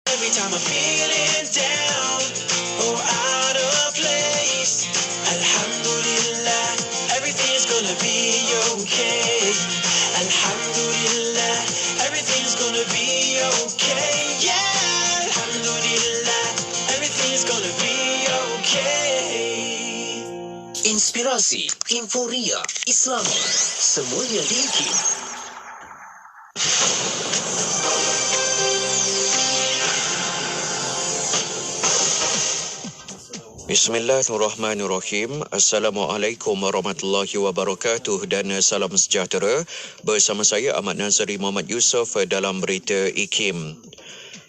Every time I'm feeling down or out of place, Alhamdulillah, everything's gonna be okay. Alhamdulillah, everything's gonna be okay. Yeah, Alhamdulillah, everything's gonna be okay. Inspirasi, Inforia, Islami, semuanya di IKIM. Bismillahirrahmanirrahim. Assalamualaikum warahmatullahi wabarakatuh dan salam sejahtera. Bersama saya Ahmad Nazari Muhammad Yusof dalam berita IKIM.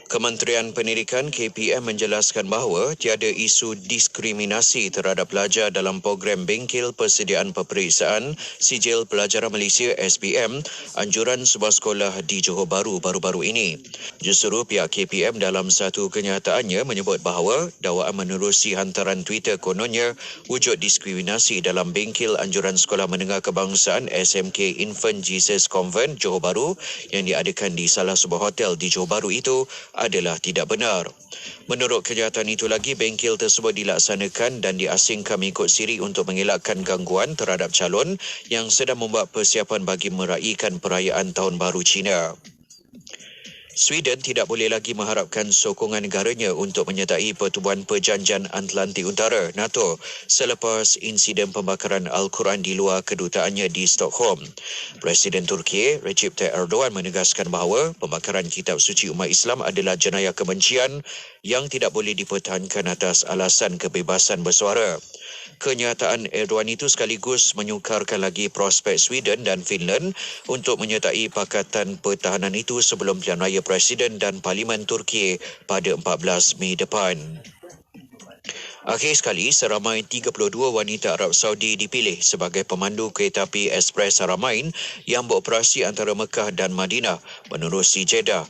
Kementerian Pendidikan KPM menjelaskan bahawa tiada isu diskriminasi terhadap pelajar dalam program Bengkel Persediaan Peperiksaan Sijil Pelajaran Malaysia SPM anjuran sebuah sekolah di Johor Bahru baru-baru ini. Justru pihak KPM dalam satu kenyataannya menyebut bahawa dakwaan menerusi hantaran Twitter kononnya wujud diskriminasi dalam Bengkel Anjuran Sekolah Menengah Kebangsaan SMK Infant Jesus Convent Johor Bahru yang diadakan di salah sebuah hotel di Johor Bahru itu adalah tidak benar. Menurut kenyataan itu lagi, bengkel tersebut dilaksanakan dan diasingkan mengikut siri untuk mengelakkan gangguan terhadap calon yang sedang membuat persiapan bagi meraihkan perayaan Tahun Baru Cina. Sweden tidak boleh lagi mengharapkan sokongan negaranya untuk menyertai Pertubuhan Perjanjian Atlantik Utara NATO selepas insiden pembakaran Al-Quran di luar kedutaannya di Stockholm. Presiden Turki Recep Tayyip Erdogan menegaskan bahawa pembakaran kitab suci umat Islam adalah jenayah kebencian yang tidak boleh dipertahankan atas alasan kebebasan bersuara. Kenyataan Erdogan itu sekaligus menyukarkan lagi prospek Sweden dan Finland untuk menyertai Pakatan Pertahanan itu sebelum pilihan raya Presiden dan Parlimen Turki pada 14 Mei depan. Akhir sekali, seramai 32 wanita Arab Saudi dipilih sebagai pemandu kereta api Express Haramain yang beroperasi antara Mekah dan Madinah menerusi Jeddah.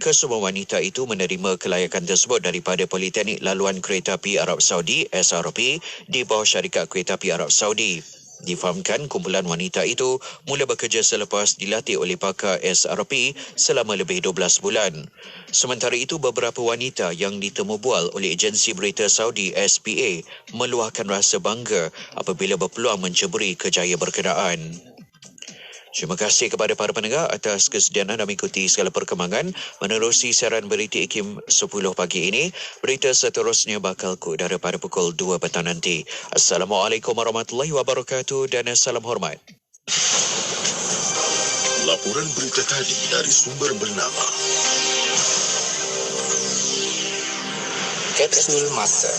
Kesemua wanita itu menerima kelayakan tersebut daripada Politeknik Laluan Kereta Api Arab Saudi SRP di bawah syarikat Kereta Api Arab Saudi. Difahamkan kumpulan wanita itu mula bekerja selepas dilatih oleh pakar SRP selama lebih 12 bulan. Sementara itu, beberapa wanita yang ditemu bual oleh agensi berita Saudi SPA meluahkan rasa bangga apabila berpeluang menceburi kejayaan berkenaan. Terima kasih kepada para pendengar atas kesediaan anda mengikuti segala perkembangan menerusi siaran berita IKIM 10 pagi ini. Berita seterusnya bakal ke udara pada pukul 2 petang nanti. Assalamualaikum warahmatullahi wabarakatuh dan salam hormat. Laporan berita tadi dari sumber bernama Kapsul Masa.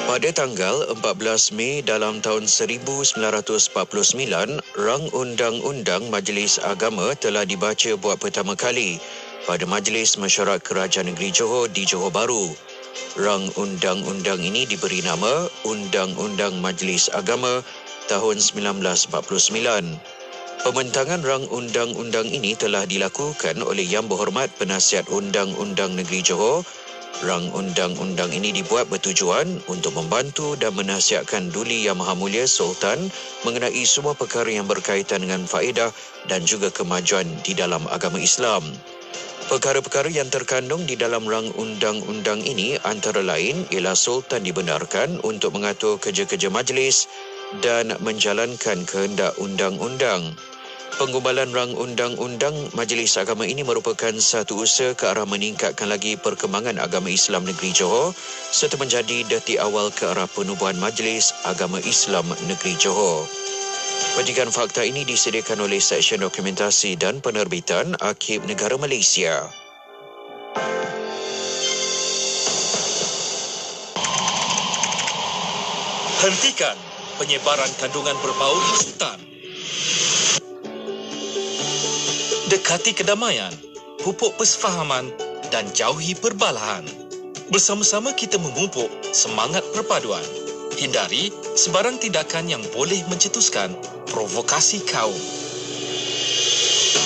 Pada tanggal 14 Mei dalam tahun 1949, Rang Undang-Undang Majlis Agama telah dibaca buat pertama kali pada Majlis Mesyuarat Kerajaan Negeri Johor di Johor Bahru. Rang Undang-Undang ini diberi nama Undang-Undang Majlis Agama tahun 1949. Pembentangan Rang Undang-Undang ini telah dilakukan oleh Yang Berhormat Penasihat Undang-Undang Negeri Johor. Rang undang-undang ini dibuat bertujuan untuk membantu dan menasihatkan Duli Yang Maha Mulia Sultan mengenai semua perkara yang berkaitan dengan faedah dan juga kemajuan di dalam agama Islam. Perkara-perkara yang terkandung di dalam rang undang-undang ini antara lain ialah Sultan dibenarkan untuk mengatur kerja-kerja majlis dan menjalankan kehendak undang-undang. Penggumbalan rang undang-undang Majlis Agama ini merupakan satu usaha ke arah meningkatkan lagi perkembangan agama Islam negeri Johor serta menjadi detik awal ke arah penubuhan Majlis Agama Islam negeri Johor. Petikan fakta ini disediakan oleh Seksyen Dokumentasi dan Penerbitan Arkib Negara Malaysia. Hentikan penyebaran kandungan berbau hasutan. Dekati kedamaian, pupuk persefahaman dan jauhi perbalahan. Bersama-sama kita memupuk semangat perpaduan. Hindari sebarang tindakan yang boleh mencetuskan provokasi kaum.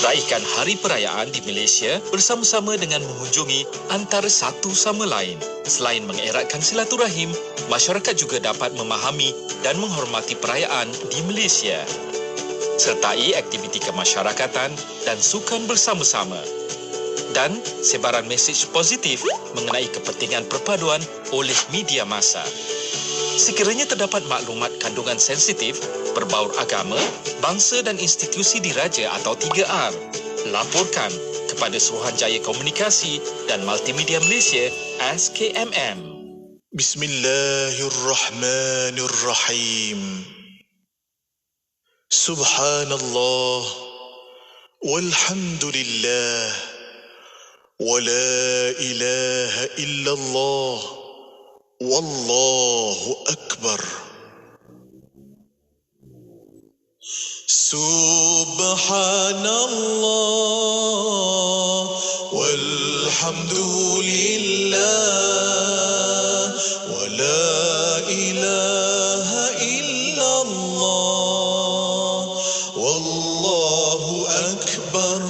Raihkan hari perayaan di Malaysia bersama-sama dengan mengunjungi antara satu sama lain. Selain mengeratkan silaturahim, masyarakat juga dapat memahami dan menghormati perayaan di Malaysia. sertai aktiviti kemasyarakatan dan sukan bersama-sama. Dan sebaran mesej positif mengenai kepentingan perpaduan oleh media massa. Sekiranya terdapat maklumat kandungan sensitif, berbaur agama, bangsa dan institusi diraja atau 3R, laporkan kepada Suruhanjaya Komunikasi dan Multimedia Malaysia SKMM. Bismillahirrahmanirrahim. Subhanallah walhamdulillah wa la ilaha illallah wallahu akbar. Subhanallah walhamdulillah wa la ilaha illallah wallahu akbar.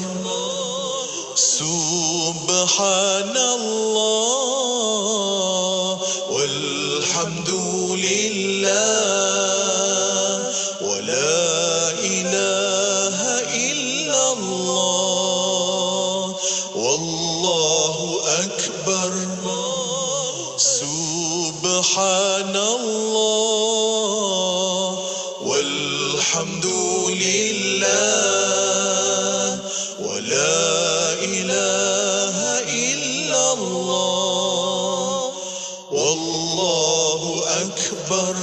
Subhanallah walhamdulillah wa la ilaha illallah wallahu akbar. Subhanallah walhamdulillah wa la ilaha illallah wallahu akbar.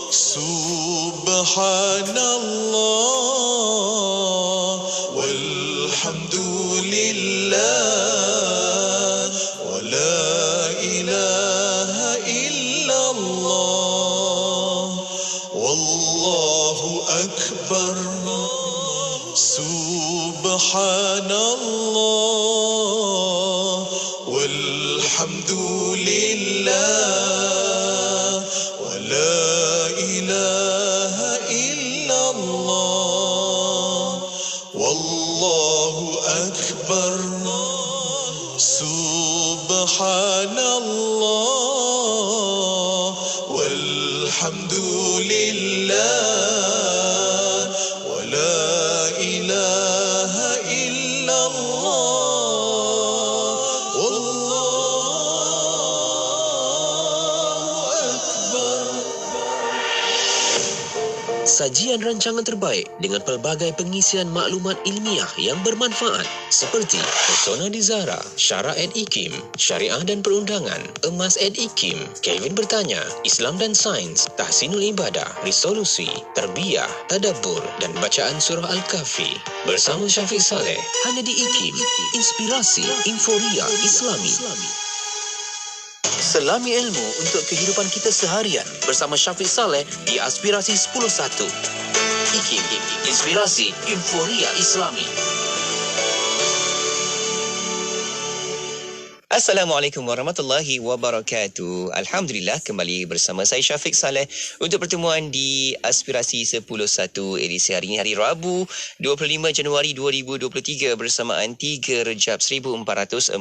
Subhanallah walhamdulillah wa la ilaha illallah wallahu akbar. Subhanallah walhamdulillah wa la ilaha illallah wallahu akbar. Subhanallah walhamdulillah wa la ilaha illallah wallahu akbar. Sajian rancangan terbaik dengan pelbagai pengisian maklumat ilmiah yang bermanfaat seperti Persona di Zahra, Syara @ IKIM, Syariah dan Perundangan, Emas @ IKIM, Kevin bertanya, Islam dan Sains, Tahsinul Ibadah, Resolusi, Tarbiyah, Tadabbur dan bacaan surah Al-Kahfi bersama Syafiq Saleh hanya di IKIM, Inspirasi Inforia Islami. Selami ilmu untuk kehidupan kita seharian bersama Syafiq Saleh di Aspirasi 10.1. IKIM, Inspirasi Inforia Islami. Assalamualaikum warahmatullahi wabarakatuh. Alhamdulillah, kembali bersama saya Syafiq Saleh untuk pertemuan di Aspirasi 10.1 edisi hari ini, hari Rabu 25 Januari 2023 bersamaan 3 Rejab 1444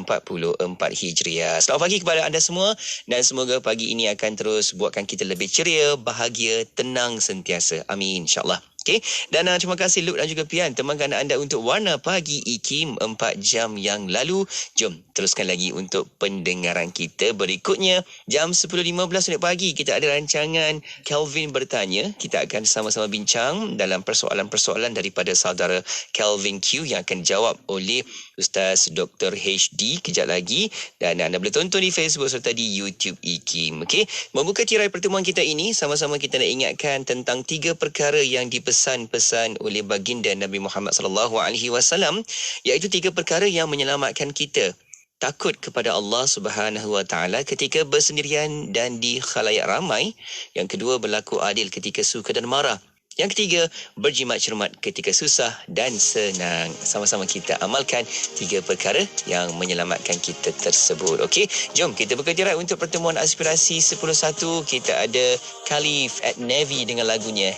Hijriah. Selamat pagi kepada anda semua dan semoga pagi ini akan terus buatkan kita lebih ceria, bahagia, tenang sentiasa. Amin, insyaAllah. Okay. Dan terima kasih Luke dan juga Pian temankan anda untuk Warna Pagi IKIM 4 jam yang lalu. Jom teruskan lagi untuk pendengaran kita. Berikutnya jam 10.15 pagi kita ada rancangan Kelvin Bertanya. Kita akan sama-sama bincang dalam persoalan-persoalan daripada saudara Kelvin Q yang akan jawab oleh Ustaz Dr. HD kejap lagi. Dan anda boleh tonton di Facebook serta di YouTube IKIM. Okay. Membuka tirai pertemuan kita ini, sama-sama kita nak ingatkan tentang 3 perkara yang dipesan-pesan oleh baginda Nabi Muhammad SAW, iaitu 3 perkara yang menyelamatkan kita. Takut kepada Allah Subhanahu Wa Taala ketika bersendirian dan di khalayak ramai. Yang kedua, berlaku adil ketika suka dan marah. Yang ketiga, berjimat cermat ketika susah dan senang. Sama-sama kita amalkan 3 perkara yang menyelamatkan kita tersebut. Okey, jom kita buka tirai untuk pertemuan Aspirasi 10.1. Kita ada Khalif at Navy dengan lagunya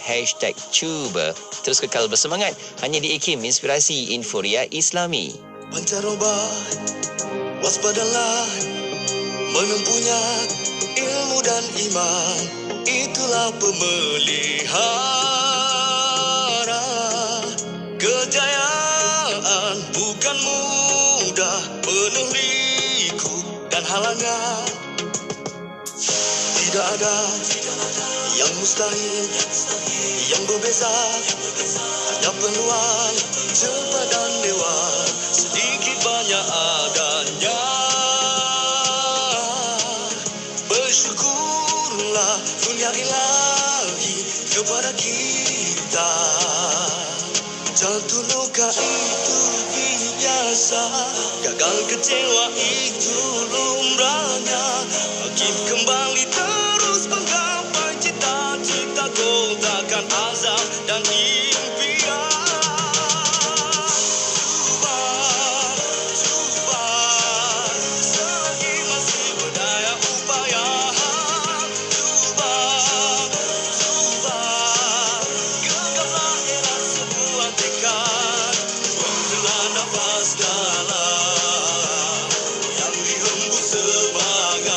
#Cuba. Terus kekal bersemangat hanya di IKIM, Inspirasi Inforia Islami. Pancar obat, waspadalah, menempuhnya ilmu dan iman, itulah pemeliharaan halangan. Tidak ada yang mustahil, yang berbeza. Hanya peluang, cepat dan lewat, sedikit banyak adanya. Bersyukurlah dunia ilahi kepada kita. Jatuh luka itu biasa, gagal kecewa itu lumrahnya. Bangkit kembali terus menggapai cita-cita, kau takkan azab dan impian. Cuba, selagi masih berdaya upaya. Cuba, genggamlah erat sebuah tekad. Menghela nafas dalam yang dihembus semangat.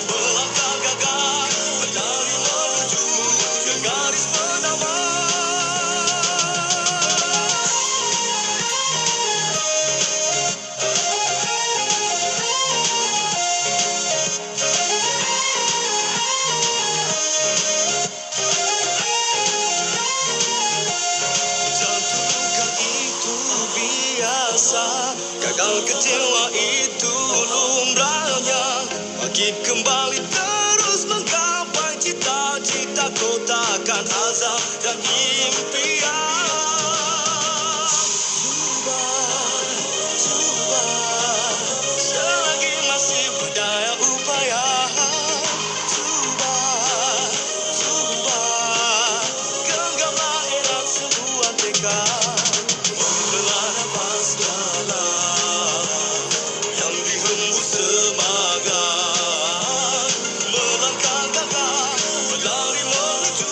Melangkah gagah, berlari menuju ke garis penamat. Jatuh luka itu biasa, gagal kecewa itu lumrahnya. Bangkit kembali terus menggapai cita-cita, kau takkan azab dan impian. Cuba, selagi masih berdaya upaya. Cuba, genggamlah erat sebuah tekad. Menghela nafas dalam yang dihembus semangat. Melangkah gagah, berlari menuju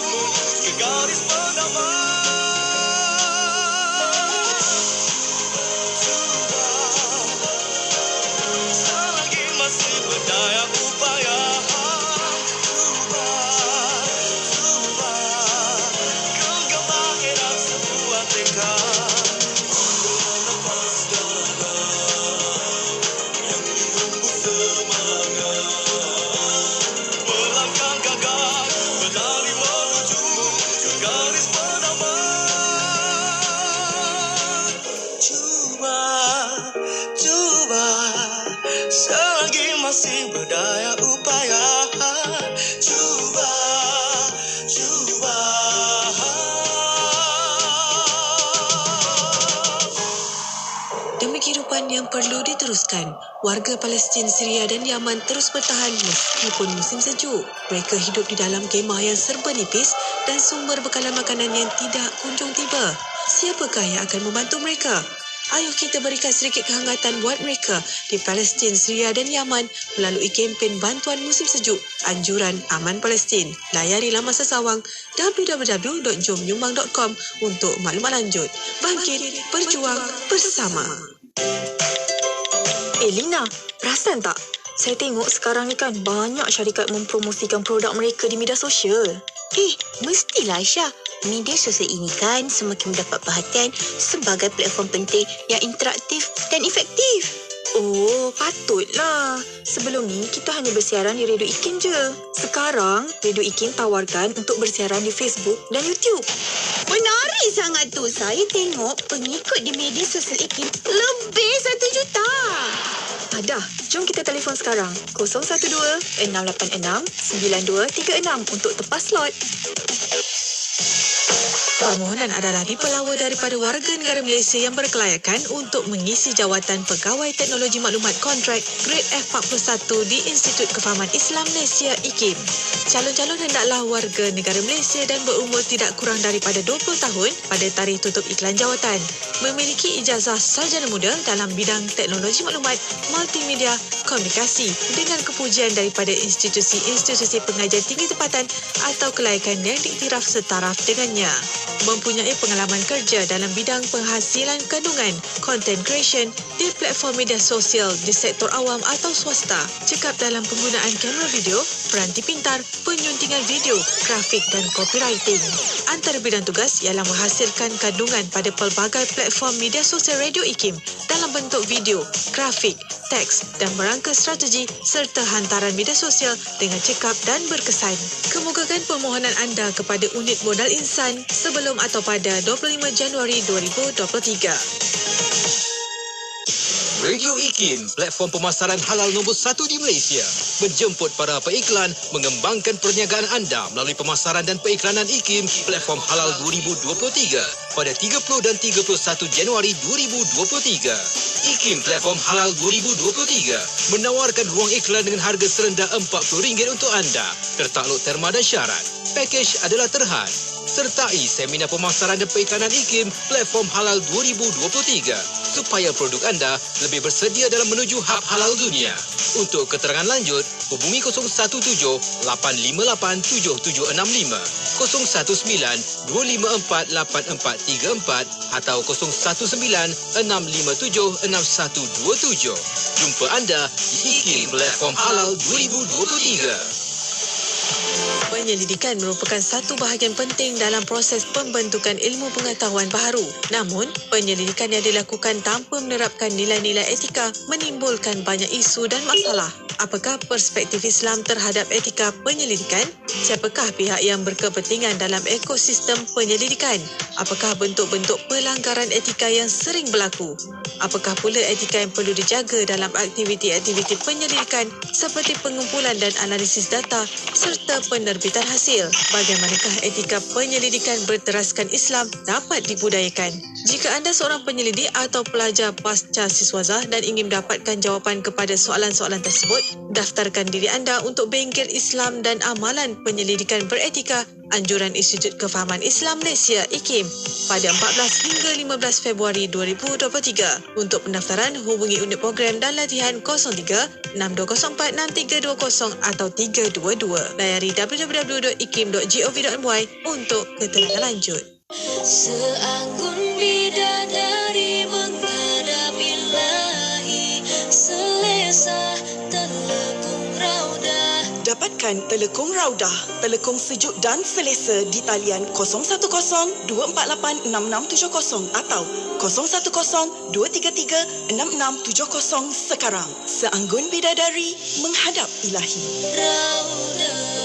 ke garis penamat. Cuba, selagi masih berdaya upaya. Cuba, genggamlah erat sebuah tekad. Menghela nafas dalam yang dihembus semangat. Melangkah gagah, berlari menuju ke garis penamat. Cuba, selagi masih berdaya upaya. Cuba. Demi kehidupan yang perlu diteruskan, warga Palestin, Syria dan Yaman terus bertahan meskipun musim sejuk. Mereka hidup di dalam kemah yang serba nipis dan sumber bekalan makanan yang tidak kunjung tiba. Siapakah yang akan membantu mereka? Ayuh kita berikan sedikit kehangatan buat mereka di Palestin, Syria dan Yaman melalui kempen bantuan musim sejuk Anjuran Aman Palestin. Layari laman sesawang www.jomnyumbang.com untuk maklumat lanjut. Bangkit, berjuang bersama. Lina, perasan tak? Saya tengok sekarang ni kan banyak syarikat mempromosikan produk mereka di media sosial. Mestilah Aisyah. Media sosial ini kan semakin mendapat perhatian sebagai platform penting yang interaktif dan efektif. Oh, patutlah. Sebelum ni kita hanya bersiaran di Radio Ikin je. Sekarang, Radio Ikin tawarkan untuk bersiaran di Facebook dan YouTube. Menarik sangat tu. Saya tengok pengikut di media sosial Ikin lebih 1 juta. Dah, jom kita telefon sekarang. 012-686-9236 untuk tepas slot. Permohonan adalah dipelawa daripada warga negara Malaysia yang berkelayakan untuk mengisi jawatan Pegawai Teknologi Maklumat Kontrak Grade F41 di Institut Kefahaman Islam Malaysia IKIM. Calon-calon hendaklah warga negara Malaysia dan berumur tidak kurang daripada 20 tahun pada tarikh tutup iklan jawatan. Memiliki ijazah sarjana muda dalam bidang teknologi maklumat, multimedia, komunikasi dengan kepujian daripada institusi-institusi pengajian tinggi tempatan atau kelayakan yang diiktiraf setaraf dengannya. mempunyai pengalaman kerja dalam bidang penghasilan kandungan, content creation di platform media sosial di sektor awam atau swasta, cekap dalam penggunaan kamera video, peranti pintar, penyuntingan video, grafik dan copywriting. Antara bidang tugas ialah menghasilkan kandungan pada pelbagai platform media sosial Radio IKIM dalam bentuk video, grafik, teks dan merangka strategi serta hantaran media sosial dengan cekap dan berkesan. Kemukakan permohonan anda kepada unit modal insan sebelum atau pada 25 Januari 2023. Radio IKIM, platform pemasaran halal nombor 1 di Malaysia, menjemput para peiklan mengembangkan perniagaan anda melalui pemasaran dan peiklanan IKIM Platform Halal 2023 pada 30 dan 31 Januari 2023. IKIM Platform Halal 2023 menawarkan ruang iklan dengan harga serendah RM40 untuk anda, tertakluk terma dan syarat. Pakej adalah terhad. Sertai seminar pemasaran dan peiklanan IKIM Platform Halal 2023 supaya produk anda lebih bersedia dalam menuju hub halal dunia. Untuk keterangan lanjut, hubungi 017-858-7765, 019-254-8434 atau 019-657-6127. Jumpa anda di IKIM Platform Halal 2023. Penyelidikan merupakan satu bahagian penting dalam proses pembentukan ilmu pengetahuan baharu. Namun, penyelidikan yang dilakukan tanpa menerapkan nilai-nilai etika menimbulkan banyak isu dan masalah. Apakah perspektif Islam terhadap etika penyelidikan? Siapakah pihak yang berkepentingan dalam ekosistem penyelidikan? Apakah bentuk-bentuk pelanggaran etika yang sering berlaku? Apakah pula etika yang perlu dijaga dalam aktiviti-aktiviti penyelidikan seperti pengumpulan dan analisis data serta penerbitan hasil? Bagaimanakah etika penyelidikan berteraskan Islam dapat dibudayakan? Jika anda seorang penyelidik atau pelajar pasca siswazah dan ingin mendapatkan jawapan kepada soalan-soalan tersebut, daftarkan diri anda untuk Bengkel Islam dan Amalan Penyelidikan Beretika Anjuran Institut Kefahaman Islam Malaysia IKIM pada 14 hingga 15 Februari 2023. Untuk pendaftaran, hubungi unit program dan latihan 03-6204-6320 atau 322. Layari www.ikim.gov.my untuk keterangan lanjut. Seanggun bidadari menghadap ilahi, selesa telekung raudah. Dapatkan telekung raudah, telekung sejuk dan selesa di talian 010-248-6670 atau 010-233-6670 sekarang. Seanggun bidadari menghadap ilahi. Raudah.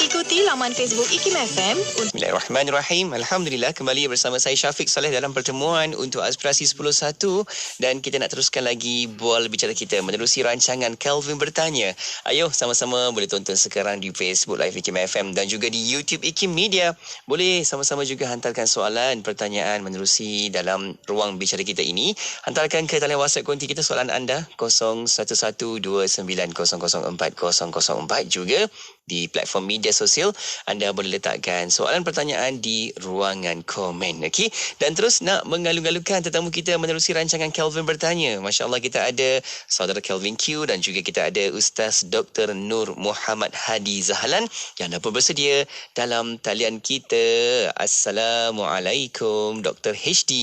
Ikuti laman Facebook IKIM FM. Bismillahirrahmanirrahim. Alhamdulillah, kembali bersama saya Syafiq Saleh dalam pertemuan untuk Aspirasi 10.1 dan kita nak teruskan lagi bual bicara kita menerusi rancangan Kelvin Bertanya. Ayo sama-sama boleh tonton sekarang di Facebook Live IKIM FM dan juga di YouTube IKIM Media. Boleh sama-sama juga hantarkan soalan, pertanyaan menerusi dalam ruang bicara kita ini. Hantarkan ke talian WhatsApp konti kita soalan anda 0112900404 juga di platform media sosial. Anda boleh letakkan soalan pertanyaan di ruangan komen. Okey, dan terus nak mengalu-alukan tetamu kita menerusi rancangan Kelvin Bertanya. Masya-Allah, kita ada saudara Kelvin Q dan juga kita ada Ustaz Dr. Nur Muhammad Hadi Zahlan yang dapat bersedia dalam talian kita. Assalamualaikum Dr. HD.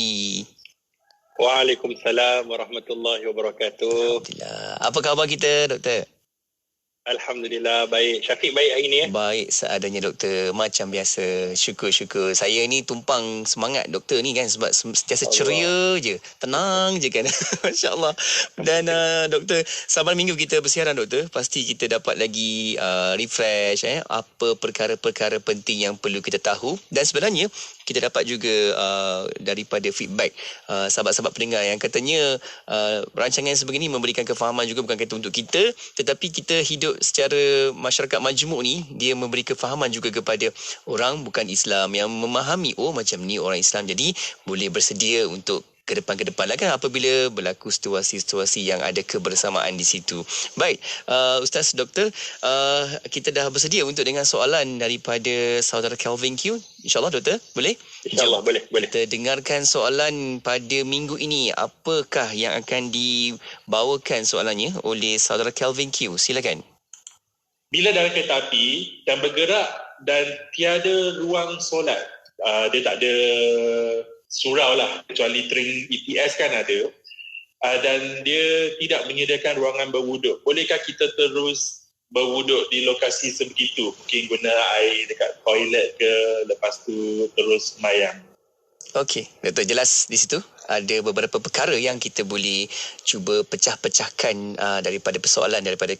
Waalaikumsalam warahmatullahi wabarakatuh. Alhamdulillah. Apa khabar kita, Doktor? Alhamdulillah, baik. Syafiq baik hari ni ya? Baik seadanya, Doktor. Macam biasa. Syukur-syukur. Saya ni tumpang semangat Doktor ni kan sebab sentiasa ceria je. Tenang je kan. Masya Allah. Dan Doktor, saban minggu kita bersiaran, Doktor. Pasti kita dapat lagi refresh apa perkara-perkara penting yang perlu kita tahu. Dan sebenarnya kita dapat juga daripada feedback sahabat-sahabat pendengar yang katanya rancangan sebegini memberikan kefahaman juga, bukan kata untuk kita, tetapi kita hidup secara masyarakat majmuk ni, dia memberi kefahaman juga kepada orang bukan Islam yang memahami, oh macam ni orang Islam, jadi boleh bersedia untuk ke depan lah kan apabila berlaku situasi-situasi yang ada kebersamaan di situ. Baik, Ustaz Doktor, kita dah bersedia untuk dengan soalan daripada saudara Kelvin Q. InsyaAllah, Doktor, boleh? InsyaAllah, boleh. Kita dengarkan soalan pada minggu ini. Apakah yang akan dibawakan soalannya oleh saudara Kelvin Q? Silakan. bila dalam kereta api dan bergerak dan tiada ruang solat, dia tak ada surau lah, kecuali train ETS kan ada, dan dia tidak menyediakan ruangan berwuduk. Bolehkah kita terus berwuduk di lokasi sebegitu? Mungkin guna air dekat toilet ke, lepas tu terus sembahyang. Okey, Doktor, jelas di situ ada beberapa perkara yang kita boleh cuba pecah-pecahkan daripada persoalan daripada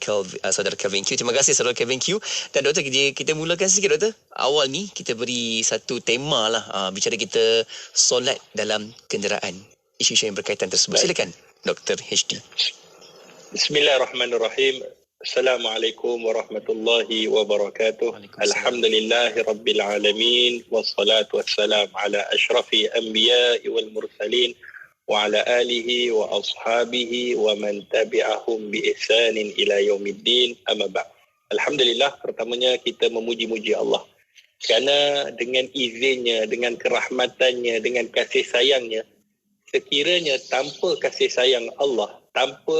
saudara Kelvin Q. Terima kasih saudara Kelvin Q. Dan Doktor, kita mulakan sikit Doktor. Awal ni kita beri satu tema lah, bicara kita solat dalam kenderaan. Isu-isu yang berkaitan tersebut. Silakan Dr. HD. Bismillahirrahmanirrahim. Assalamualaikum warahmatullahi wabarakatuh. Alhamdulillahi rabbil alamin. Wassalatu wassalam ala ashrafi anbiya'i wal mursalin. Wa ala alihi wa ashabihi wa man tabi'ahum bi ihsanin ila yaumiddin. Amma ba'd. Alhamdulillah, pertamanya kita memuji-muji Allah. Kerana dengan izinnya, dengan kerahmatannya, dengan kasih sayangnya, sekiranya tanpa kasih sayang Allah, tanpa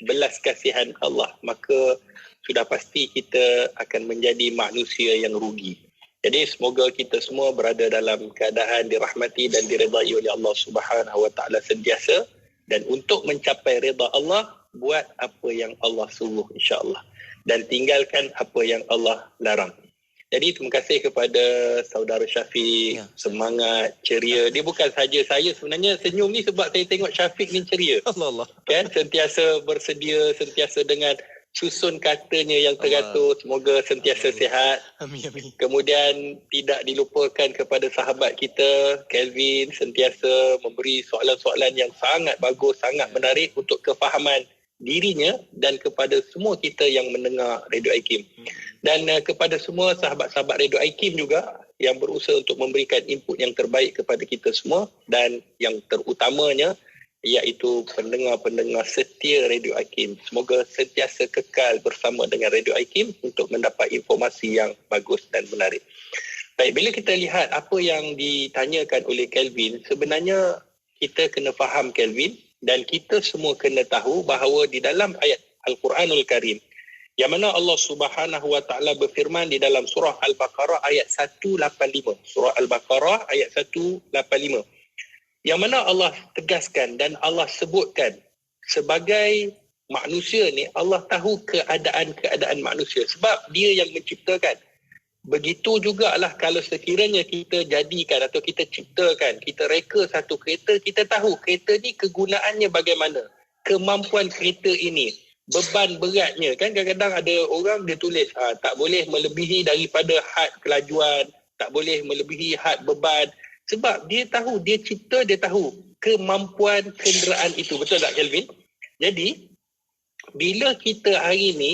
belas kasihan Allah, maka sudah pasti kita akan menjadi manusia yang rugi. Jadi semoga kita semua berada dalam keadaan dirahmati dan diredai oleh Allah Subhanahu Wa Taala sentiasa, dan untuk mencapai redha Allah, buat apa yang Allah suruh insya-Allah dan tinggalkan apa yang Allah larang. Jadi terima kasih kepada saudara Syafiq, semangat, ceria. Dia bukan saja saya sebenarnya senyum ni sebab saya tengok Syafiq ni ceria. Allah. Kan, sentiasa bersedia, sentiasa dengan susun katanya yang teratur. Semoga sentiasa sihat. Amin, amin. Kemudian tidak dilupakan kepada sahabat kita Kelvin, sentiasa memberi soalan-soalan yang sangat bagus, sangat menarik untuk kefahaman dirinya dan kepada semua kita yang mendengar Radio IKIM. Dan kepada semua sahabat-sahabat Radio IKIM juga yang berusaha untuk memberikan input yang terbaik kepada kita semua, dan yang terutamanya iaitu pendengar-pendengar setia Radio IKIM. Semoga sentiasa kekal bersama dengan Radio IKIM untuk mendapat informasi yang bagus dan menarik. Baik, bila kita lihat apa yang ditanyakan oleh Kelvin, sebenarnya kita kena faham Kelvin, dan kita semua kena tahu bahawa di dalam ayat Al-Quranul Karim, yang mana Allah Subhanahu Wa Taala berfirman di dalam surah Al-Baqarah ayat 185. Surah Al-Baqarah ayat 185. Yang mana Allah tegaskan dan Allah sebutkan sebagai manusia ni, Allah tahu keadaan-keadaan manusia sebab dia yang menciptakan. Begitu jugalah kalau sekiranya kita jadikan atau kita ciptakan, kita reka satu kereta, kita tahu kereta ni kegunaannya bagaimana, kemampuan kereta ini, beban beratnya. Kan kadang-kadang ada orang dia tulis tak boleh melebihi daripada had kelajuan, tak boleh melebihi had beban. Sebab dia tahu, dia cipta, dia tahu kemampuan kenderaan itu. Betul tak Kelvin? Jadi bila kita hari ni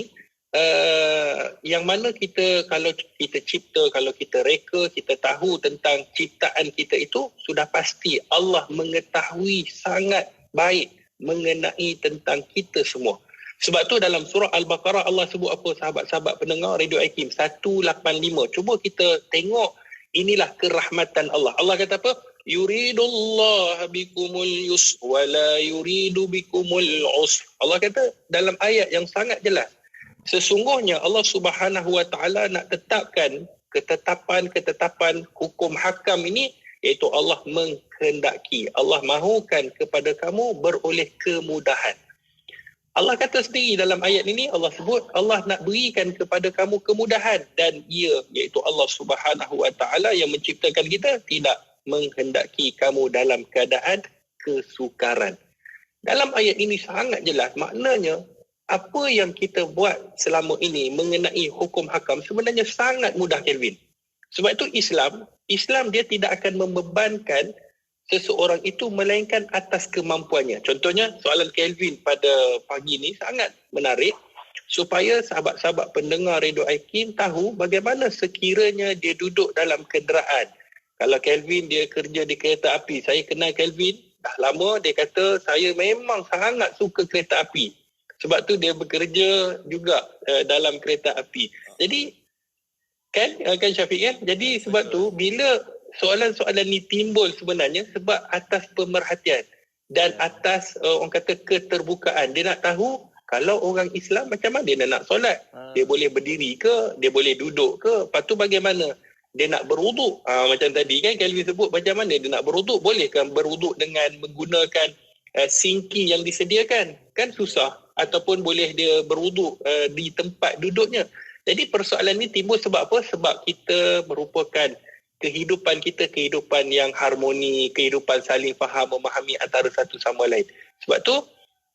yang mana kita, kalau kita cipta, kalau kita reka, kita tahu tentang ciptaan kita itu, sudah pasti Allah mengetahui sangat baik mengenai tentang kita semua. Sebab tu dalam surah Al-Baqarah Allah sebut apa, sahabat-sahabat pendengar Radio IKIM 185. Cuba kita tengok, inilah kerahmatan Allah. Allah kata apa? Yuridullah bikumul yus wa la yuridu bikumul usr. Allah kata dalam ayat yang sangat jelas, sesungguhnya Allah Subhanahu Wa Taala nak tetapkan ketetapan hukum hakam ini, iaitu Allah menghendaki, Allah mahukan kepada kamu beroleh kemudahan. Allah kata sendiri dalam ayat ini, Allah sebut Allah nak berikan kepada kamu kemudahan, dan ia iaitu Allah Subhanahu Wa Taala yang menciptakan kita tidak menghendaki kamu dalam keadaan kesukaran. Dalam ayat ini sangat jelas, maknanya apa yang kita buat selama ini mengenai hukum hakam sebenarnya sangat mudah Kelvin. Sebab itu Islam dia tidak akan membebankan seseorang itu melainkan atas kemampuannya. Contohnya soalan Kelvin pada pagi ni sangat menarik supaya sahabat-sahabat pendengar Radio IKIM tahu bagaimana sekiranya dia duduk dalam kenderaan. Kalau Kelvin dia kerja di kereta api, saya kenal Kelvin dah lama, dia kata saya memang sangat suka kereta api. Sebab tu dia bekerja juga dalam kereta api. Jadi kan Syafiq kan? Jadi sebab tu bila soalan-soalan ni timbul sebenarnya sebab atas pemerhatian dan atas orang kata keterbukaan. Dia nak tahu Kalau orang Islam macam mana dia nak solat? Dia boleh berdiri ke? Dia boleh duduk ke? Lepas tu bagaimana? Dia nak berwuduk. Macam tadi kan Kelvin sebut, macam mana dia nak berwuduk? Bolehkah berwuduk dengan menggunakan sinki yang disediakan? Kan susah. Ataupun boleh dia berwuduk di tempat duduknya. Jadi persoalan ni timbul sebab apa? Sebab kita merupakan kehidupan kita, kehidupan yang harmoni, kehidupan saling faham, memahami antara satu sama lain. Sebab tu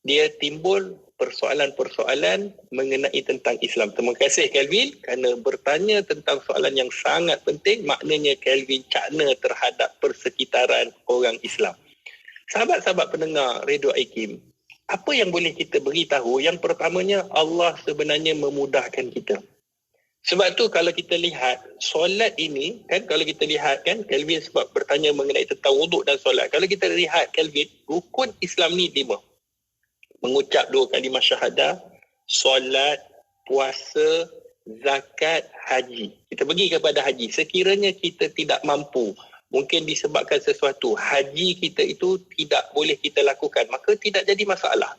dia timbul persoalan-persoalan mengenai tentang Islam. Terima kasih Kelvin kerana bertanya tentang soalan yang sangat penting. Maknanya Kelvin cakna terhadap persekitaran orang Islam. Sahabat-sahabat pendengar Radio IKIM, apa yang boleh kita beritahu? Yang pertamanya, Allah sebenarnya memudahkan kita. Sebab tu kalau kita lihat solat ini kan, kalau kita lihat kan Kelvin sebab bertanya mengenai tentang wuduk dan solat. Kalau kita lihat Kelvin, rukun Islam ni 5. Mengucap 2 kalimah syahadah, solat, puasa, zakat, haji. Kita pergi kepada haji. Sekiranya kita tidak mampu, mungkin disebabkan sesuatu, haji kita itu tidak boleh kita lakukan, maka tidak jadi masalah.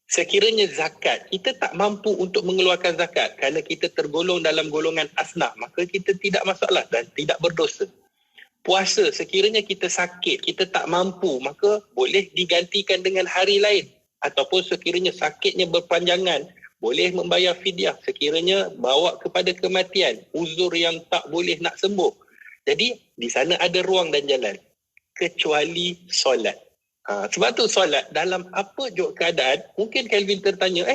Sekiranya zakat, kita tak mampu untuk mengeluarkan zakat kerana kita tergolong dalam golongan asnaf, maka kita tidak masalah dan tidak berdosa. Puasa, sekiranya kita sakit, kita tak mampu, maka boleh digantikan dengan hari lain. Ataupun sekiranya sakitnya berpanjangan, boleh membayar fidyah. Sekiranya bawa kepada kematian, uzur yang tak boleh nak sembuh. Jadi, di sana ada ruang dan jalan. Kecuali solat. Sebab tu solat dalam apa jua keadaan, mungkin Kelvin tertanya,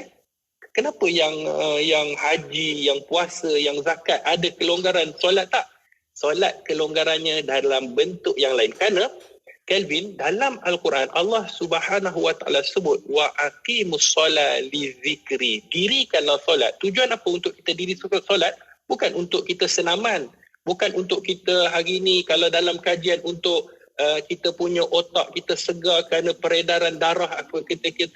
kenapa yang haji, yang puasa, yang zakat ada kelonggaran, solat tak? Solat kelonggarannya dalam bentuk yang lain. Kerana Kelvin, dalam Al-Quran Allah Subhanahu Wa Taala sebut wa aqimus solat li zikri. Dirikanlah solat. Tujuan apa untuk kita diri solat? Bukan untuk kita senaman, bukan untuk kita hari ni kalau dalam kajian untuk kita punya otak kita segar kerana peredaran darah apa ketika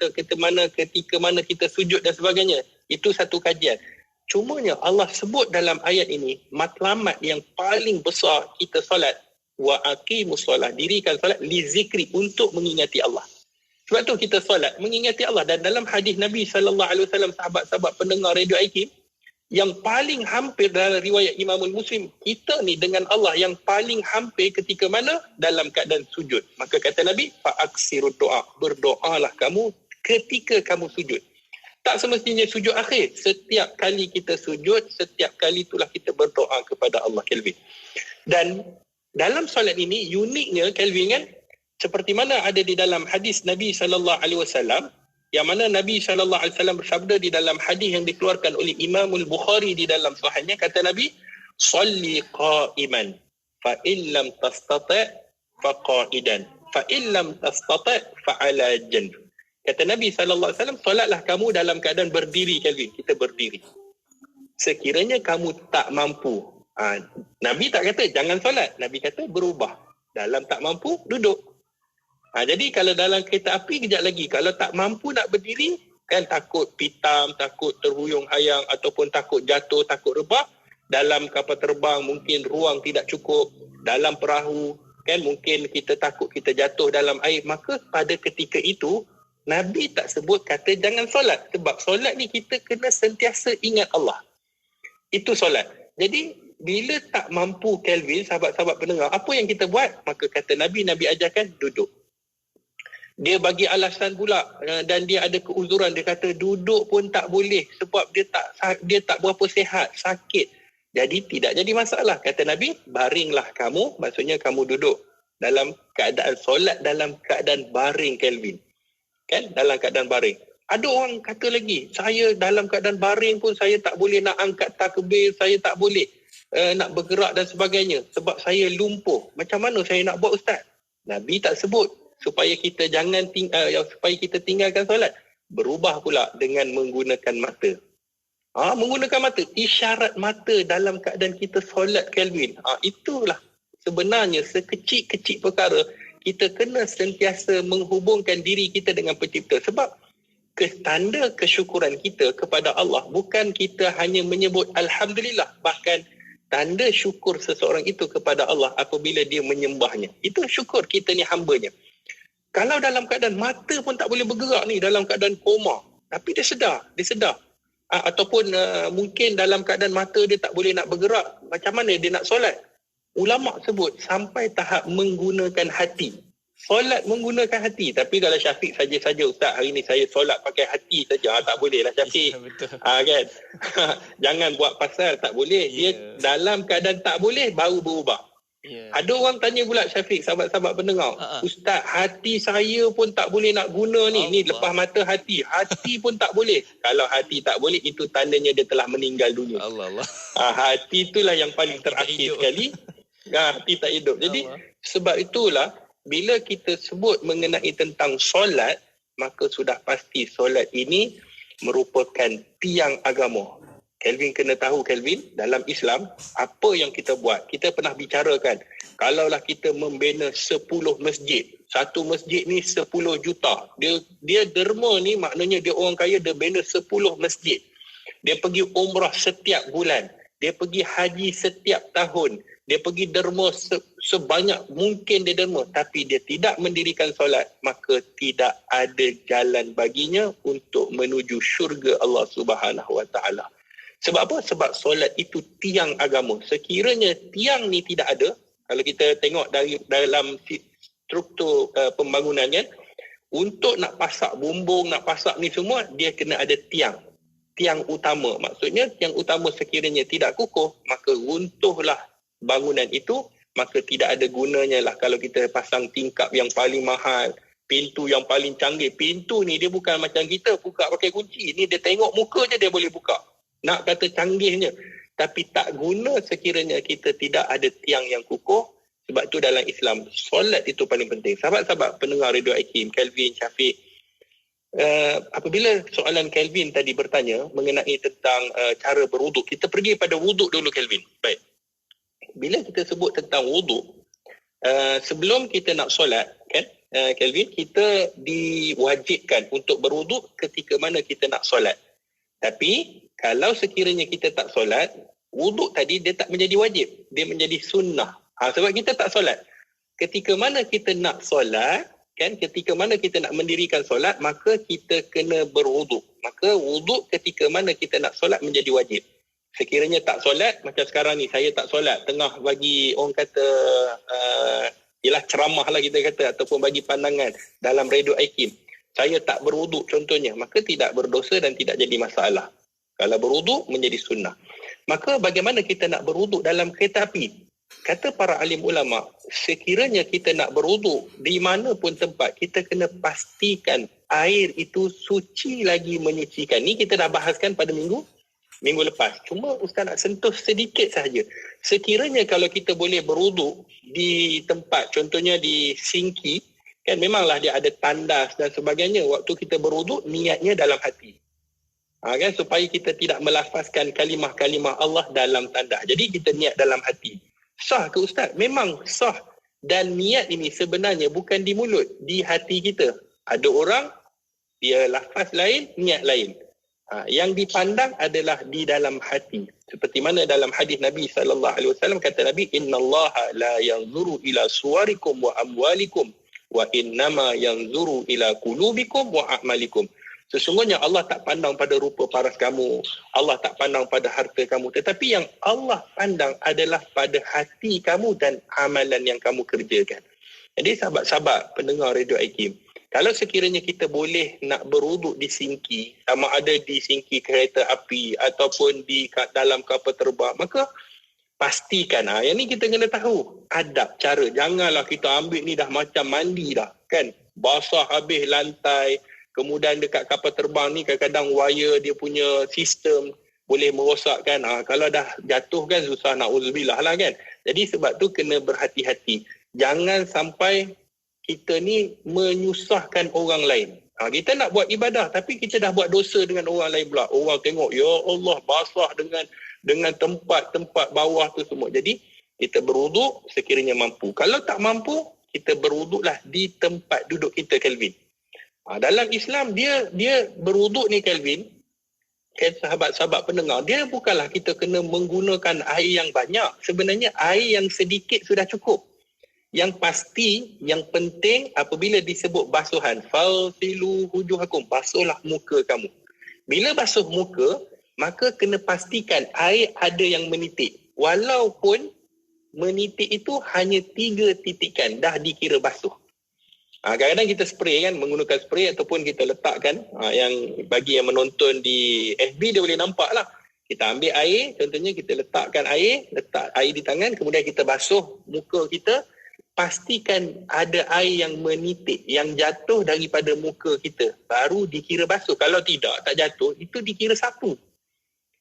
mana kita sujud dan sebagainya. Itu satu kajian. Cumanya Allah sebut dalam ayat ini matlamat yang paling besar kita solat, wa aqimus solat, dirikan solat li zikri, untuk mengingati Allah. Sebab tu kita solat mengingati Allah. Dan dalam hadis Nabi SAW, sahabat-sahabat pendengar Radio IKIM, yang paling hampir dalam riwayat Imamul Muslim, kita ni dengan Allah yang paling hampir ketika mana? Dalam keadaan sujud. Maka kata Nabi, fa'aksirud doa, berdoalah kamu ketika kamu sujud. Tak semestinya sujud akhir. Setiap kali kita sujud, setiap kali itulah kita berdoa kepada Allah, Kelvin. Dan dalam solat ini, uniknya Kelvin kan, seperti mana ada di dalam hadis Nabi SAW, yang mana Nabi SAW bersabda di dalam hadis yang dikeluarkan oleh Imamul Bukhari di dalam sahihnya, kata Nabi, "Shalli qa'iman, fa in lam tastati' fa qa'idan, fa in lam tastati' fa 'ala janb." Kata Nabi SAW, solatlah kamu dalam keadaan berdiri, Kelvin. Kita berdiri. Sekiranya kamu tak mampu, Nabi tak kata jangan solat. Nabi kata berubah. Dalam tak mampu, duduk. Jadi kalau dalam kereta api kejap lagi, kalau tak mampu nak berdiri, kan takut pitam, takut terhuyung hayang ataupun takut jatuh, takut rebah. Dalam kapal terbang mungkin ruang tidak cukup. Dalam perahu kan mungkin kita takut kita jatuh dalam air. Maka pada ketika itu Nabi tak sebut kata jangan solat. Sebab solat ni kita kena sentiasa ingat Allah. Itu solat. Jadi bila tak mampu, Kelvin, sahabat-sahabat pendengar, apa yang kita buat? Maka kata Nabi ajarkan duduk. Dia bagi alasan pula dan dia ada keuzuran. Dia kata duduk pun tak boleh sebab dia tak berapa sihat, sakit. Jadi tidak jadi masalah. Kata Nabi, baringlah kamu, maksudnya kamu duduk dalam keadaan solat dalam keadaan baring, Kelvin. Kan? Dalam keadaan baring. Ada orang kata lagi, saya dalam keadaan baring pun saya tak boleh nak angkat takbir, saya tak boleh nak bergerak dan sebagainya sebab saya lumpuh. Macam mana saya nak buat, Ustaz? Nabi tak sebut supaya kita supaya kita tinggalkan solat. Berubah pula dengan menggunakan mata. Menggunakan mata, isyarat mata dalam keadaan kita solat, Kelvin. Itulah sebenarnya sekecil-kecil perkara kita kena sentiasa menghubungkan diri kita dengan pencipta. Sebab tanda kesyukuran kita kepada Allah bukan kita hanya menyebut Alhamdulillah. Bahkan tanda syukur seseorang itu kepada Allah apabila dia menyembahnya. Itu syukur kita ni hambanya. Kalau dalam keadaan mata pun tak boleh bergerak ni, dalam keadaan koma, tapi dia sedar. Ataupun mungkin dalam keadaan mata dia tak boleh nak bergerak, macam mana dia nak solat? Ulama sebut sampai tahap menggunakan hati. Solat menggunakan hati. Tapi kalau Syafiq saja-saja, Ustaz, hari ni saya solat pakai hati saja, tak boleh lah Syafiq. Kan? Jangan buat pasal tak boleh. Dia dalam keadaan tak boleh baru berubah. Ada orang tanya pula Syafiq, sahabat-sahabat pendengar, Ustaz, hati saya pun tak boleh nak guna ni. Ni lepas mata hati pun tak boleh. Kalau hati tak boleh, itu tandanya dia telah meninggal dunia. Allah. Hati itulah yang paling terakhir sekali. Hati tak hidup. Jadi sebab itulah bila kita sebut mengenai tentang solat, maka sudah pasti solat ini merupakan tiang agama. Kelvin kena tahu, Kelvin, dalam Islam, apa yang kita buat. Kita pernah bicarakan, kalaulah kita membina 10 masjid, satu masjid ni 10 juta. Dia derma ni, maknanya dia orang kaya, dia bina 10 masjid. Dia pergi umrah setiap bulan. Dia pergi haji setiap tahun. Dia pergi derma sebanyak mungkin dia derma. Tapi dia tidak mendirikan solat, maka tidak ada jalan baginya untuk menuju syurga Allah Subhanahu Wa Taala. Sebab apa? Sebab solat itu tiang agama. Sekiranya tiang ni tidak ada, kalau kita tengok dalam struktur pembangunan kan, untuk nak pasak bumbung, nak pasak ni semua, dia kena ada tiang. Tiang utama. Maksudnya tiang utama sekiranya tidak kukuh, maka runtuhlah bangunan itu, maka tidak ada gunanya lah kalau kita pasang tingkap yang paling mahal, pintu yang paling canggih. Pintu ni dia bukan macam kita buka pakai kunci. Ni dia tengok muka je dia boleh buka. Nak kata canggihnya, tapi tak guna sekiranya kita tidak ada tiang yang kukuh. Sebab tu dalam Islam, solat itu paling penting. Sahabat-sahabat pendengar Radio Hakim, Kelvin, Syafiq, apabila soalan Kelvin tadi bertanya mengenai tentang cara berwuduk, kita pergi pada wuduk dulu, Kelvin. Baik. Bila kita sebut tentang wuduk, sebelum kita nak solat, kan, Kelvin, kita diwajibkan untuk berwuduk ketika mana kita nak solat. Tapi kalau sekiranya kita tak solat, wuduk tadi dia tak menjadi wajib, dia menjadi sunnah. Sebab kita tak solat. Ketika mana kita nak solat, kan, ketika mana kita nak mendirikan solat, maka kita kena berwuduk. Maka wuduk ketika mana kita nak solat menjadi wajib. Sekiranya tak solat, macam sekarang ni saya tak solat, tengah bagi orang kata ialah ceramah lah kita kata, ataupun bagi pandangan dalam Radio Hakim, saya tak berwuduk contohnya, maka tidak berdosa dan tidak jadi masalah. Kalau berwuduk menjadi sunnah. Maka bagaimana kita nak berwuduk dalam kereta api? Kata para alim ulama, sekiranya kita nak berwuduk di mana pun tempat, kita kena pastikan air itu suci lagi menyucikan. Ni kita dah bahaskan pada minggu lepas. Cuma Ustaz nak sentuh sedikit sahaja. Sekiranya kalau kita boleh berwuduk di tempat, contohnya di sinki, kan memanglah dia ada tandas dan sebagainya. Waktu kita berwuduk, niatnya dalam hati. Kan, supaya kita tidak melafazkan kalimah-kalimah Allah dalam tandas. Jadi kita niat dalam hati. Sah ke Ustaz? Memang sah. Dan niat ini sebenarnya bukan di mulut, di hati kita. Ada orang, dia lafaz lain, niat lain. Yang dipandang adalah di dalam hati. Seperti mana dalam hadis Nabi SAW, kata Nabi, innallaha la yanzuru ila suwarikum wa amwalikum wa innama yanzuru ila qulubikum wa a'malikum. Sesungguhnya Allah tak pandang pada rupa paras kamu, Allah tak pandang pada harta kamu, tetapi yang Allah pandang adalah pada hati kamu dan amalan yang kamu kerjakan. Jadi sahabat-sahabat pendengar Radio Hakim, kalau sekiranya kita boleh nak berwuduk di sinki, sama ada di sinki kereta api ataupun di dalam kapal terbang, maka pastikan, yang ni kita kena tahu adab, cara. Janganlah kita ambil ni dah macam mandi dah, kan, basah habis lantai. Kemudian dekat kapal terbang ni kadang-kadang wire dia punya sistem boleh merosakkan. Kalau dah jatuh kan susah, na'udzubillah lah kan. Jadi sebab tu kena berhati-hati. Jangan sampai kita ni menyusahkan orang lain. Kita nak buat ibadah tapi kita dah buat dosa dengan orang lain pula. Orang tengok, ya Allah, basah dengan tempat-tempat bawah tu semua. Jadi kita berwuduk sekiranya mampu. Kalau tak mampu, kita berwuduklah di tempat duduk kita, Kelvin. Dalam Islam dia berwuduk ni, Kelvin, sahabat-sahabat pendengar, dia bukanlah kita kena menggunakan air yang banyak. Sebenarnya air yang sedikit sudah cukup. Yang pasti, yang penting apabila disebut basuhan, falsilu wujuhakum, basuhlah muka kamu. Bila basuh muka, maka kena pastikan air ada yang menitik. Walaupun menitik itu hanya 3 titikan, dah dikira basuh. Kadang-kadang kita spray kan, menggunakan spray ataupun kita letakkan, yang bagi yang menonton di FB dia boleh nampak lah. Kita ambil air, contohnya kita letak air di tangan, kemudian kita basuh muka kita, pastikan ada air yang menitik, yang jatuh daripada muka kita, baru dikira basuh. Kalau tidak, tak jatuh, itu dikira sapu.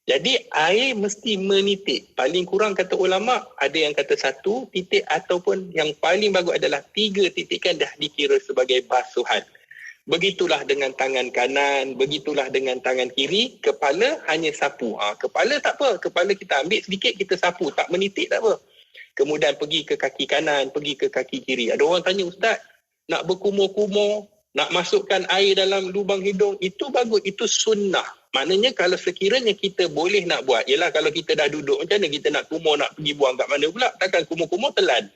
Jadi air mesti menitik. Paling kurang kata ulama, ada yang kata 1 titik ataupun yang paling bagus adalah 3 titikan dah dikira sebagai basuhan. Begitulah dengan tangan kanan, begitulah dengan tangan kiri, kepala hanya sapu. Kepala tak apa, kepala kita ambil sedikit, kita sapu, tak menitik tak apa. Kemudian pergi ke kaki kanan, pergi ke kaki kiri. Ada orang tanya, Ustaz, nak berkumur-kumur, nak masukkan air dalam lubang hidung, itu bagus, itu sunnah. Maknanya kalau sekiranya kita boleh nak buat, ialah kalau kita dah duduk, macam mana kita nak kumur, nak pergi buang kat mana pula? Takkan kumur-kumur telan.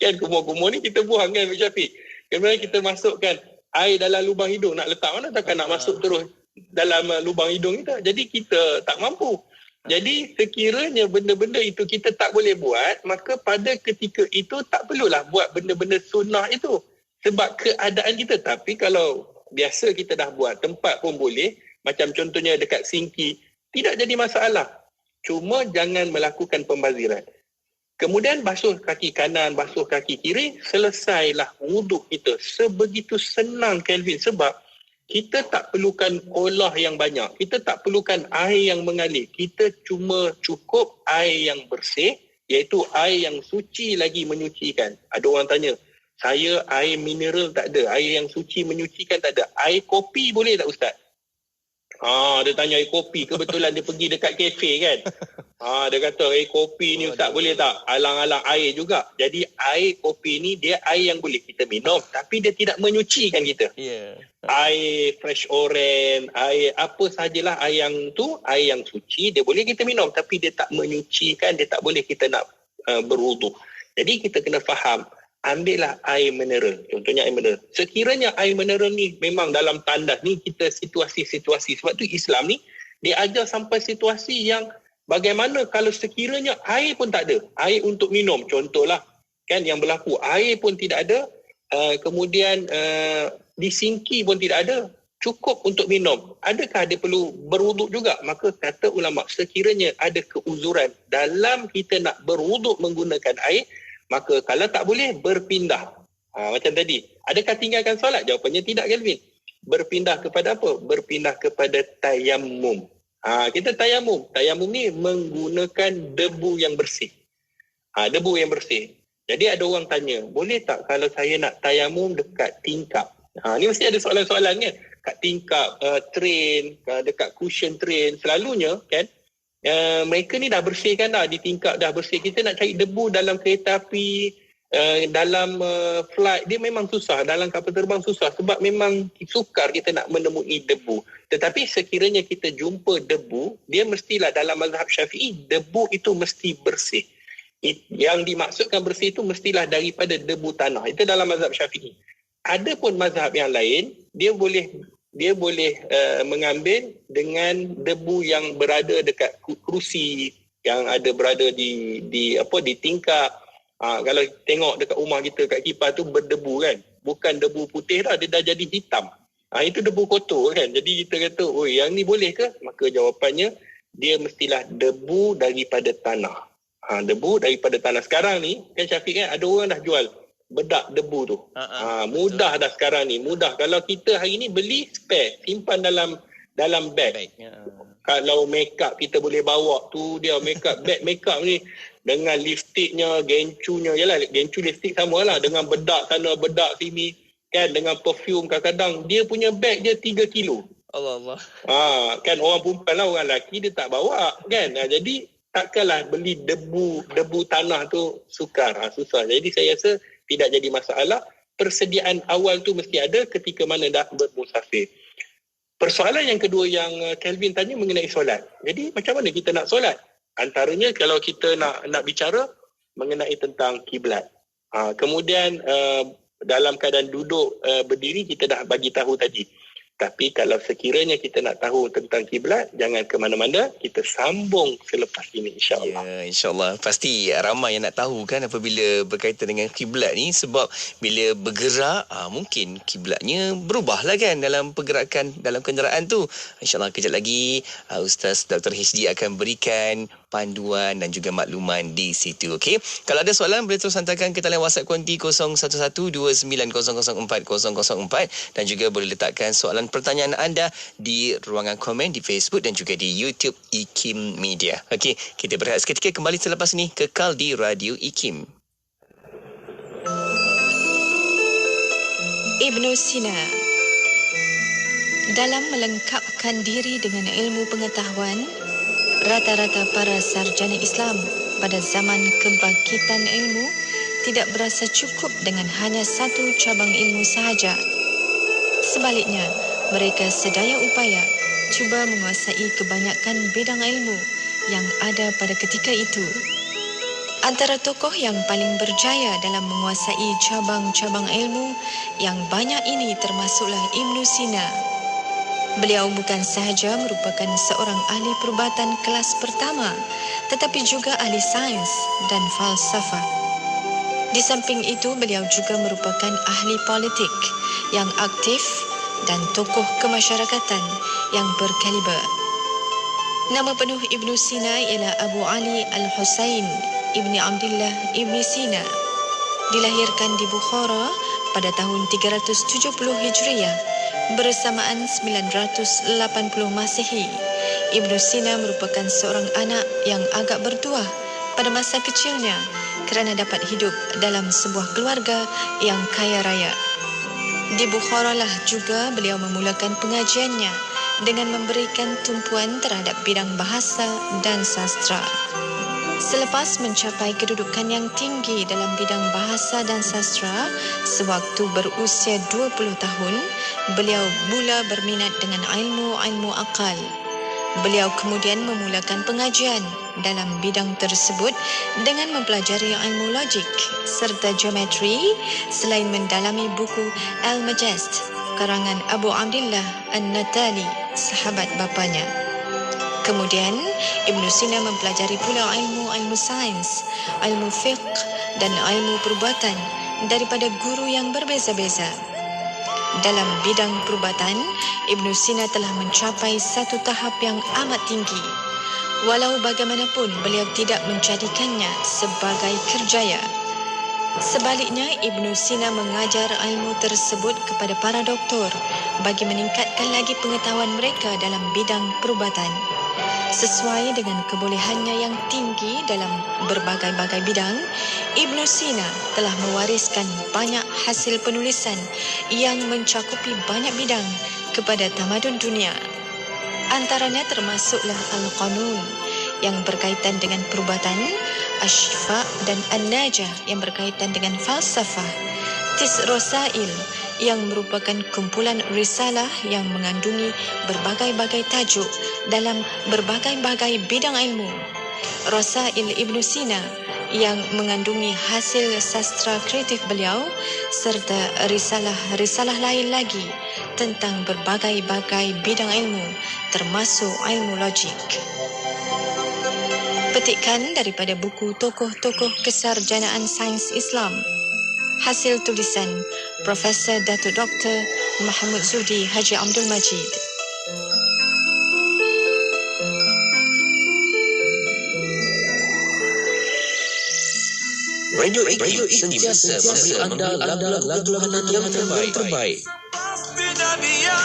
Kan kumur-kumur ni kita buang kan, Pak Syafiq? Kemudian kita masukkan air dalam lubang hidung, nak letak mana, takkan nak masuk terus dalam lubang hidung kita. Jadi kita tak mampu. Jadi sekiranya benda-benda itu kita tak boleh buat, maka pada ketika itu tak perlulah buat benda-benda sunnah itu. Sebab keadaan kita. Tapi kalau biasa kita dah buat, tempat pun boleh, macam contohnya dekat sinki, tidak jadi masalah. Cuma jangan melakukan pembaziran. Kemudian basuh kaki kanan, basuh kaki kiri, selesailah wuduk kita. Sebegitu senang, Kelvin, sebab kita tak perlukan kolah yang banyak. Kita tak perlukan air yang mengalir. Kita cuma cukup air yang bersih, iaitu air yang suci lagi menyucikan. Ada orang tanya, saya air mineral tak ada, air yang suci menyucikan tak ada. Air kopi boleh tak Ustaz? Dia tanya air kopi, kebetulan dia pergi dekat kafe kan. Dia kata air kopi ni Ustaz boleh tak? Alang-alang air juga. Jadi air kopi ni dia air yang boleh kita minum, tapi dia tidak menyucikan kita. Air fresh orange, air apa sahajalah air yang tu, air yang suci, dia boleh kita minum, tapi dia tak menyucikan, dia tak boleh kita nak berwuduk. Jadi kita kena faham, ambillah air mineral. Contohnya air mineral. Sekiranya air mineral ni memang dalam tandas ni kita situasi-situasi. Sebab tu Islam ni dia ajar sampai situasi yang bagaimana kalau sekiranya air pun tak ada. Air untuk minum contohlah. Kan yang berlaku. Air pun tidak ada. Kemudian di sinki pun tidak ada. Cukup untuk minum. Adakah dia perlu berwuduk juga? Maka kata ulama, sekiranya ada keuzuran dalam kita nak berwuduk menggunakan air, maka kalau tak boleh, berpindah. Macam tadi. Adakah tinggalkan solat? Jawapannya tidak, Kelvin. Berpindah kepada apa? Berpindah kepada tayamum. Kita tayamum. Tayamum ni menggunakan debu yang bersih. Debu yang bersih. Jadi ada orang tanya, boleh tak kalau saya nak tayamum dekat tingkap? Ni mesti ada soalan-soalan kan? Kat tingkap, train, dekat cushion train. Selalunya kan, mereka ni dah bersihkan dah, di tingkap dah bersih. Kita nak cari debu dalam kereta api, dalam flight, dia memang susah. Dalam kapal terbang susah sebab memang sukar kita nak menemui debu. Tetapi sekiranya kita jumpa debu, dia mestilah dalam mazhab Syafi'i, debu itu mesti bersih. Yang dimaksudkan bersih itu mestilah daripada debu tanah. Itu dalam mazhab Syafi'i. Ada pun mazhab yang lain, dia boleh mengambil dengan debu yang berada dekat kerusi, yang ada berada di tingkap. Kalau tengok dekat rumah kita kat kipas tu berdebu kan, bukan debu putih dah, dia dah jadi hitam. Itu debu kotor kan. Jadi kita kata, oh yang ni boleh ke? Maka jawapannya, dia mestilah debu daripada tanah. Debu daripada tanah. Sekarang ni kan Syafiq kan, ada orang dah jual bedak debu tu. Mudah dah sekarang ni, mudah. Kalau kita hari ni beli spare, simpan dalam beg. Kalau makeup kita boleh bawa tu, dia makeup, beg makeup ni dengan lipstiknya, gencunya. Yalah, gencu lipstik samalah dengan bedak sana, bedak sini kan, dengan perfume. Kadang-kadang dia punya beg dia 3 kilo. Allah. Kan orang perempuan lah, orang lelaki dia tak bawa kan. Jadi takkanlah beli debu tanah tu sukar, susah. Jadi saya rasa tidak jadi masalah. Persediaan awal tu mesti ada ketika mana dah bermusafir. Persoalan yang kedua yang Kelvin tanya mengenai solat. Jadi macam mana kita nak solat? Antaranya kalau kita nak bicara mengenai tentang kiblat. Kemudian dalam keadaan duduk berdiri kita dah bagi tahu tadi. Tapi kalau sekiranya kita nak tahu tentang kiblat, jangan ke mana-mana, kita sambung selepas ini insya-Allah. Ya, insya-Allah. Pasti ramai yang nak tahu kan apabila berkaitan dengan kiblat ni, sebab bila bergerak mungkin kiblatnya berubahlah kan dalam pergerakan dalam kenderaan tu. Insya-Allah kejap lagi Ustaz Dr. HD akan berikan panduan dan juga makluman di situ. Okey. Kalau ada soalan boleh terus hantarkan ke talian WhatsApp konti 0112900004 dan juga boleh letakkan soalan pertanyaan anda di ruangan komen di Facebook dan juga di YouTube IKIM Media. Okey, kita berehat seketika, kembali selepas ini, kekal di Radio IKIM. Ibnu Sina dalam melengkapkan diri dengan ilmu pengetahuan, rata-rata para sarjana Islam pada zaman kebangkitan ilmu tidak berasa cukup dengan hanya satu cabang ilmu sahaja. Sebaliknya, mereka sedaya upaya cuba menguasai kebanyakan bidang ilmu yang ada pada ketika itu. Antara tokoh yang paling berjaya dalam menguasai cabang-cabang ilmu yang banyak ini termasuklah Ibnu Sina. Beliau bukan sahaja merupakan seorang ahli perubatan kelas pertama, tetapi juga ahli sains dan falsafah. Di samping itu, beliau juga merupakan ahli politik yang aktif dan tokoh kemasyarakatan yang berkaliber. Nama penuh Ibnu Sina ialah Abu Ali Al-Husain Ibni Abdullah Ibni Sina. Dilahirkan di Bukhara pada tahun 370 Hijriah bersamaan 980 Masehi. Ibnu Sina merupakan seorang anak yang agak bertuah pada masa kecilnya kerana dapat hidup dalam sebuah keluarga yang kaya raya. Di Bukhara lah juga beliau memulakan pengajiannya dengan memberikan tumpuan terhadap bidang bahasa dan sastra. Selepas mencapai kedudukan yang tinggi dalam bidang bahasa dan sastra, sewaktu berusia 20 tahun, beliau mula berminat dengan ilmu-ilmu akal. Beliau kemudian memulakan pengajian dalam bidang tersebut dengan mempelajari ilmu logik serta geometri selain mendalami buku Al-Majest karangan Abu Abdullah An-Natali, sahabat bapanya. Kemudian, Ibnu Sina mempelajari pula ilmu sains, ilmu fiqh dan ilmu perubatan daripada guru yang berbeza-beza. Dalam bidang perubatan, Ibnu Sina telah mencapai satu tahap yang amat tinggi. Walau bagaimanapun, beliau tidak menjadikannya sebagai kerjaya. Sebaliknya, Ibnu Sina mengajar ilmu tersebut kepada para doktor bagi meningkatkan lagi pengetahuan mereka dalam bidang perubatan. Sesuai dengan kebolehannya yang tinggi dalam berbagai-bagai bidang, Ibnu Sina telah mewariskan banyak hasil penulisan yang mencakupi banyak bidang kepada tamadun dunia. Antaranya termasuklah Al-Qanun yang berkaitan dengan perubatan, Asy-Syifa dan An-Najah yang berkaitan dengan falsafah, Tis Rasail yang merupakan kumpulan risalah yang mengandungi berbagai-bagai tajuk dalam berbagai-bagai bidang ilmu, Rasail Ibnu Sina yang mengandungi hasil sastra kreatif beliau, serta risalah-risalah lain lagi tentang berbagai-bagai bidang ilmu termasuk ilmu logik. Petikan daripada buku tokoh-tokoh kesarjanaan sains Islam, hasil tulisan Profesor Datuk Dr. Mahmud Zudi Haji Abdul Majid. Radio IKIM sentiasa memberi anda lagu-lagu yang terbaik. Pastinya dia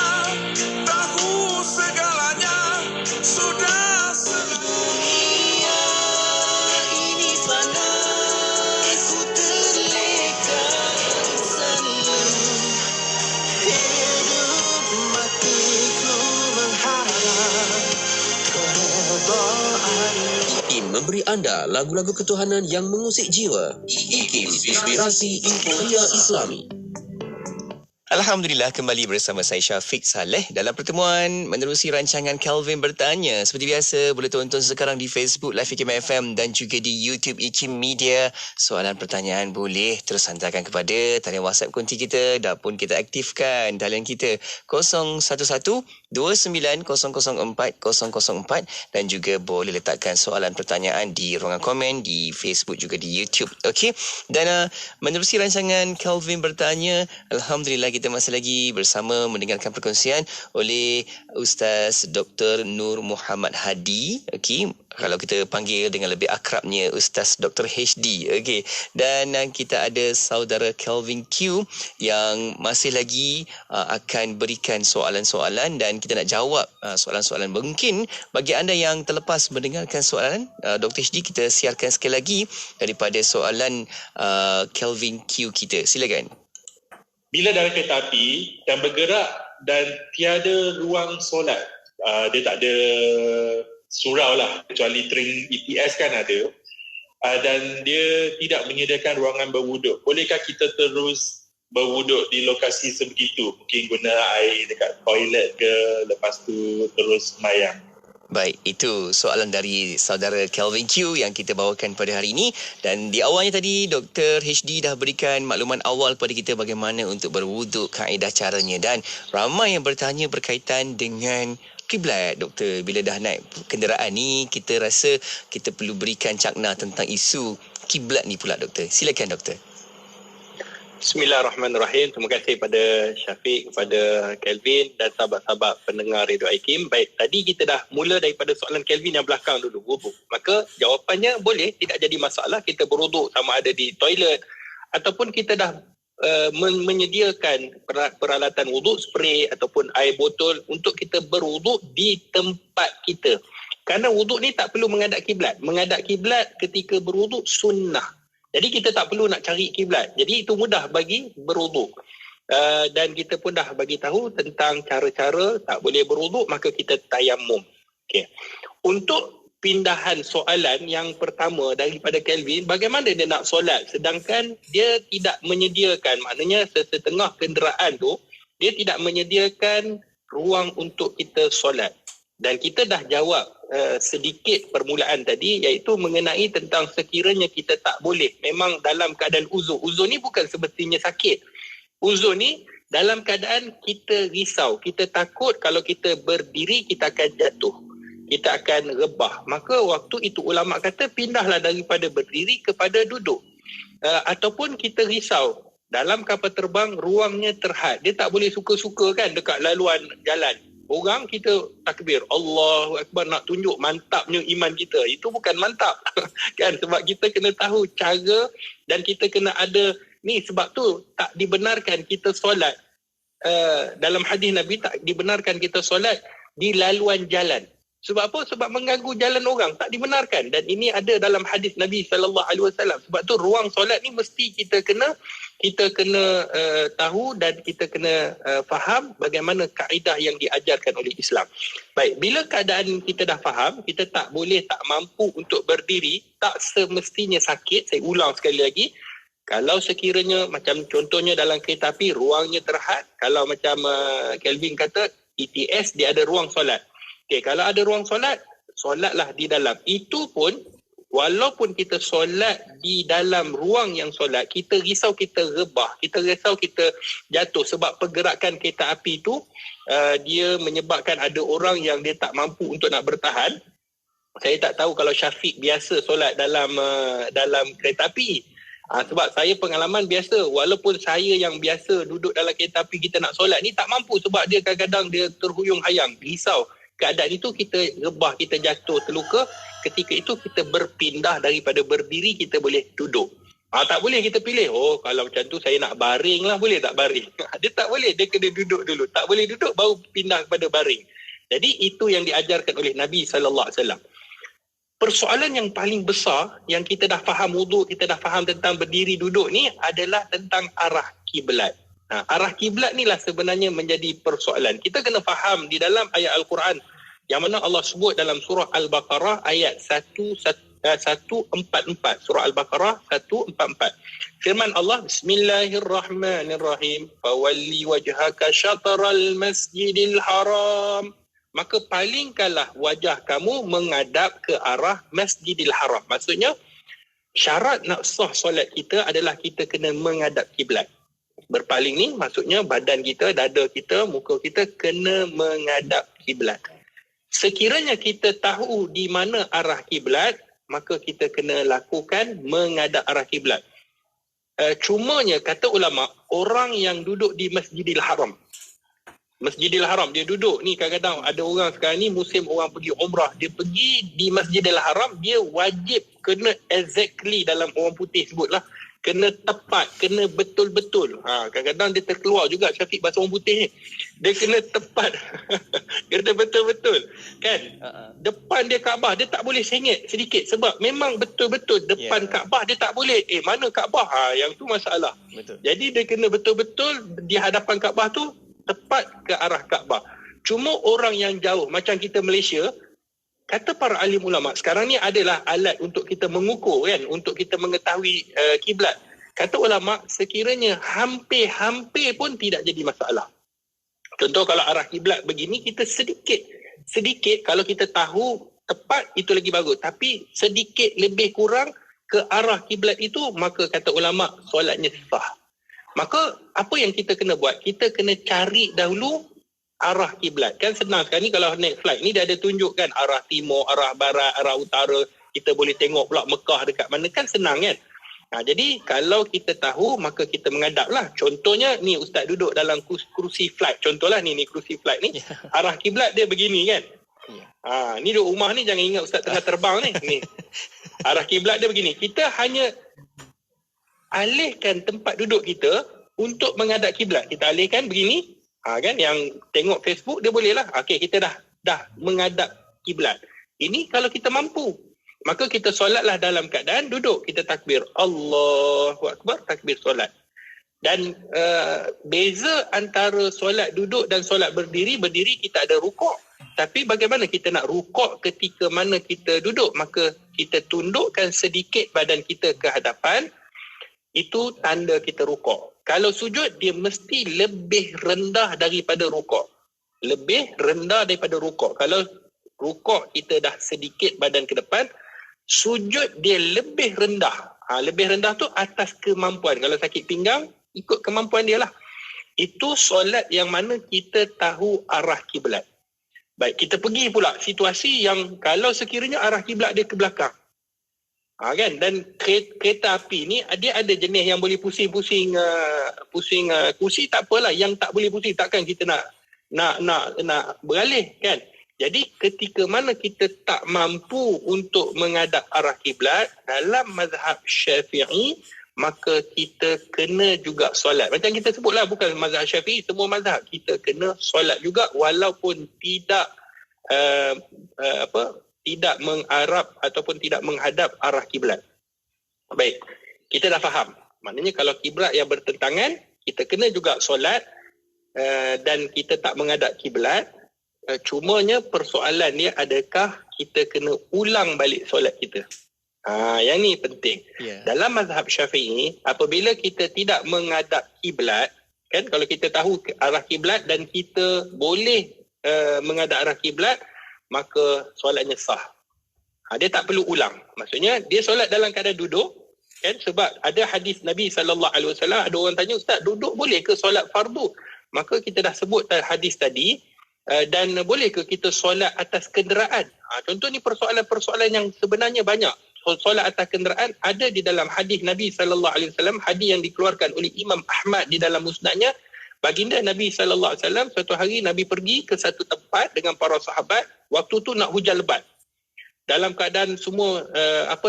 tahu segalanya, sudah dunia ini fana, ku terlekat selalu, hidup matiku mengharap keredaan. IKIM memberi anda lagu-lagu ketuhanan yang mengusik jiwa. IKIM, inspirasi Info Ria Islami. Alhamdulillah, kembali bersama saya Syafiq Saleh dalam pertemuan menerusi rancangan Kelvin Bertanya. Seperti biasa, boleh tonton sekarang di Facebook Live IKIM FM dan juga di YouTube IKIM Media. Soalan pertanyaan boleh terus hantarkan kepada talian WhatsApp konti kita. Dah pun kita aktifkan talian kita 011-29004004 dan juga boleh letakkan soalan pertanyaan di ruangan komen di Facebook juga di YouTube. Okey. Dan menerusi rancangan Kelvin Bertanya, Alhamdulillah kita masih lagi bersama mendengarkan perkongsian oleh Ustaz Dr. Nur Muhammad Hadi. Okey, kalau kita panggil dengan lebih akrabnya Ustaz Dr. HD. Okey, dan kita ada saudara Kelvin Q yang masih lagi akan berikan soalan-soalan dan kita nak jawab soalan-soalan. Mungkin bagi anda yang terlepas mendengarkan soalan Dr. HD, kita siarkan sekali lagi daripada soalan Kelvin Q kita. Silakan. Bila dalam kereta api dan bergerak dan tiada ruang solat, dia tak ada surau lah, kecuali train ETS kan ada, dan dia tidak menyediakan ruangan berwuduk. Bolehkah kita terus berwuduk di lokasi sebegitu? Mungkin guna air dekat toilet ke, lepas tu terus sembahyang. Baik, itu soalan dari saudara Kelvin Q yang kita bawakan pada hari ini. Dan di awalnya tadi, Dr. HD dah berikan makluman awal kepada kita bagaimana untuk berwuduk, kaedah caranya. Dan ramai yang bertanya berkaitan dengan kiblat, Doktor. Bila dah naik kenderaan ni, kita rasa kita perlu berikan cakna tentang isu kiblat ni pula, Doktor. Silakan, Doktor. Bismillahirrahmanirrahim. Terima kasih kepada Syafiq, kepada Kelvin dan sahabat-sahabat pendengar Radio IKIM. Baik, tadi kita dah mula daripada soalan Kelvin yang belakang dulu, wuduk. Maka jawapannya boleh, tidak jadi masalah kita berwuduk sama ada di toilet ataupun kita dah menyediakan peralatan wuduk, spray ataupun air botol untuk kita berwuduk di tempat kita. Kerana wuduk ni tak perlu menghadap kiblat. Menghadap kiblat ketika berwuduk sunnah. Jadi kita tak perlu nak cari kiblat. Jadi itu mudah bagi berwuduk. Dan kita pun dah bagi tahu tentang cara-cara tak boleh berwuduk, maka kita tayamum. Okey. Untuk pindahan soalan yang pertama daripada Kelvin, bagaimana dia nak solat sedangkan dia tidak menyediakan, maknanya setengah kenderaan tu dia tidak menyediakan ruang untuk kita solat. Dan kita dah jawab sedikit permulaan tadi, iaitu mengenai tentang sekiranya kita tak boleh, memang dalam keadaan uzur. Uzur ni bukan semestinya sakit. Uzur ni dalam keadaan kita risau, kita takut kalau kita berdiri kita akan jatuh, kita akan rebah. Maka waktu itu ulama kata pindahlah daripada berdiri kepada duduk. Ataupun kita risau dalam kapal terbang ruangnya terhad, dia tak boleh suka-suka kan dekat laluan jalan. Orang kita takbir, Allahu Akbar, nak tunjuk mantapnya iman kita. Itu bukan mantap. Kan? Sebab kita kena tahu cara dan kita kena ada ni, sebab tu tak dibenarkan kita solat. Dalam hadis Nabi tak dibenarkan kita solat di laluan jalan. Sebab apa? Sebab mengganggu jalan orang, tak dibenarkan. Dan ini ada dalam hadis Nabi SAW. Sebab tu ruang solat ni mesti kita kena tahu dan kita kena faham bagaimana kaedah yang diajarkan oleh Islam. Baik, bila keadaan kita dah faham, kita tak boleh, tak mampu untuk berdiri, tak semestinya sakit. Saya ulang sekali lagi, kalau sekiranya macam contohnya dalam kereta api ruangnya terhad, kalau macam Kelvin kata ETS dia ada ruang solat. Okey, kalau ada ruang solat, solatlah di dalam. Itu pun walaupun kita solat di dalam ruang yang solat, kita risau kita rebah, kita risau kita jatuh sebab pergerakan kereta api itu dia menyebabkan ada orang yang dia tak mampu untuk nak bertahan. Saya tak tahu kalau Syafiq biasa solat dalam kereta api. Sebab saya pengalaman biasa, walaupun saya yang biasa duduk dalam kereta api, kita nak solat ni tak mampu sebab dia kadang-kadang dia terhuyung hayang, risau. Keadaan itu kita rebah, kita jatuh, terluka. Ketika itu kita berpindah daripada berdiri, kita boleh duduk. Tak boleh kita pilih, oh kalau macam tu saya nak baring lah, boleh tak baring? Dia tak boleh, dia kena duduk dulu. Tak boleh duduk, baru pindah kepada baring. Jadi itu yang diajarkan oleh Nabi SAW. Persoalan yang paling besar, yang kita dah faham wuduk, kita dah faham tentang berdiri duduk ni adalah tentang arah kiblat. Arah kiblat ni lah sebenarnya menjadi persoalan. Kita kena faham di dalam ayat Al-Quran yang mana Allah sebut dalam surah Al-Baqarah ayat 119. 144. Surah Al-Baqarah 144. Firman Allah, Bismillahirrahmanirrahim. Fawalli wajhaka syatral masjidil haram. Maka palingkanlah wajah kamu menghadap ke arah Masjidil Haram. Maksudnya, syarat nak sah solat kita adalah kita kena menghadap kiblat. Berpaling ni maksudnya badan kita, dada kita, muka kita kena menghadap kiblat. Sekiranya kita tahu di mana arah kiblat, maka kita kena lakukan menghadap arah kiblat. Cumanya kata ulama, orang yang duduk di Masjidil Haram, dia duduk ni, kadang-kadang ada orang sekarang ni musim orang pergi umrah, dia pergi di Masjidil Haram, dia wajib kena exactly, dalam orang putih sebutlah, kena tepat, kena betul-betul. Kadang-kadang dia terkeluar juga Syafiq bahasa orang putih ni. Dia kena tepat. Kena betul-betul. Kan? Depan dia Kaabah, dia tak boleh sengit sedikit sebab memang betul-betul depan Kaabah dia tak boleh. Mana Kaabah? Yang tu masalah. Betul. Jadi dia kena betul-betul di hadapan Kaabah tu tepat ke arah Kaabah. Cuma orang yang jauh macam kita Malaysia, kata para alim ulama, sekarang ni adalah alat untuk kita mengukur kan, untuk kita mengetahui kiblat. Kata ulama, sekiranya hampir-hampir pun tidak jadi masalah. Contoh kalau arah kiblat begini, kita sedikit kalau kita tahu tepat itu lagi bagus. Tapi sedikit lebih kurang ke arah kiblat itu, maka kata ulama solatnya sah. Maka apa yang kita kena buat? Kita kena cari dahulu arah kiblat. Kan senang sekarang ni kalau naik flight ni dia ada tunjukkan arah timur, arah barat, arah utara. Kita boleh tengok pula Mekah dekat mana, kan senang kan? Jadi kalau kita tahu maka kita menghadaplah. Contohnya ni ustaz duduk dalam kerusi flight. Contohlah ni kerusi flight ni. Arah kiblat dia begini kan? Ni duduk rumah ni jangan ingat ustaz tengah terbang ni. Arah kiblat dia begini. Kita hanya alihkan tempat duduk kita untuk menghadap kiblat. Kita alihkan begini. Kan yang tengok Facebook dia boleh lah. Okey, kita dah menghadap kiblat. Ini kalau kita mampu. Maka kita solatlah dalam keadaan duduk. Kita takbir Allahu Akbar, takbir solat. Dan beza antara solat duduk dan solat berdiri kita ada rukuk. Tapi bagaimana kita nak rukuk ketika mana kita duduk? Maka kita tundukkan sedikit badan kita ke hadapan. Itu tanda kita rukuk. Kalau sujud, dia mesti lebih rendah daripada rukuk. Lebih rendah daripada rukuk. Kalau rukuk kita dah sedikit badan ke depan, sujud dia lebih rendah. Lebih rendah tu atas kemampuan. Kalau sakit pinggang, ikut kemampuan dia lah. Itu solat yang mana kita tahu arah kiblat. Baik, kita pergi pula situasi yang kalau sekiranya arah kiblat dia ke belakang. Kan, dan kereta api ni dia ada jenis yang boleh pusing kursi, tak apalah. Yang tak boleh pusing, takkan kita nak beralih kan. Jadi ketika mana kita tak mampu untuk menghadap arah kiblat dalam mazhab Syafi'i, maka kita kena juga solat. Macam kita sebutlah, bukan mazhab Syafi'i, semua mazhab kita kena solat juga walaupun tidak tidak mengarah ataupun tidak menghadap arah kiblat. Baik, kita dah faham. Maknanya kalau kiblat yang bertentangan, kita kena juga solat dan kita tak menghadap kiblat. Cumanya persoalan dia, adakah kita kena ulang balik solat kita? Yang ni penting. Dalam mazhab Syafi'i, apabila kita tidak menghadap kiblat, kan, kalau kita tahu arah kiblat dan kita boleh menghadap arah kiblat, maka solatnya sah. Dia tak perlu ulang. Maksudnya dia solat dalam keadaan duduk, kan, sebab ada hadis Nabi SAW. Ada orang tanya, ustaz, duduk boleh ke solat fardu? Maka kita dah sebut hadis tadi. Dan boleh ke kita solat atas kenderaan? Contoh ni persoalan-persoalan yang sebenarnya banyak. Solat atas kenderaan ada di dalam hadis Nabi SAW, hadis yang dikeluarkan oleh Imam Ahmad di dalam musnadnya. Baginda Nabi SAW, suatu hari Nabi pergi ke satu tempat dengan para sahabat. Waktu tu nak hujan lebat. Dalam keadaan semua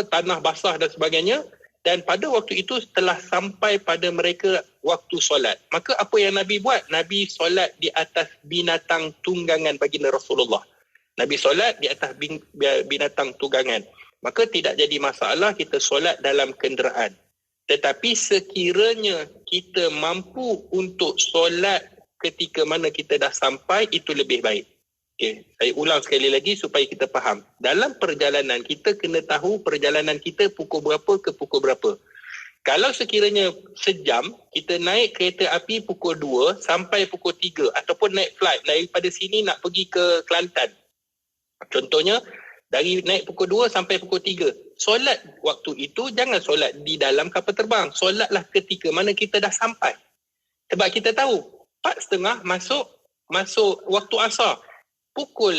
tanah basah dan sebagainya. Dan pada waktu itu telah sampai pada mereka waktu solat. Maka apa yang Nabi buat? Nabi solat di atas binatang tunggangan baginda Rasulullah. Nabi solat di atas binatang tunggangan. Maka tidak jadi masalah kita solat dalam kenderaan. Tetapi sekiranya kita mampu untuk solat ketika mana kita dah sampai, itu lebih baik. Okey, saya ulang sekali lagi supaya kita faham. Dalam perjalanan, kita kena tahu perjalanan kita pukul berapa ke pukul berapa. Kalau sekiranya sejam, kita naik kereta api pukul 2 sampai pukul 3 ataupun naik flight daripada sini nak pergi ke Kelantan. Contohnya, dari naik pukul 2 sampai pukul 3. Solat waktu itu, jangan solat di dalam kapal terbang. Solatlah ketika mana kita dah sampai. Sebab kita tahu, 4.30 masuk waktu asar. Pukul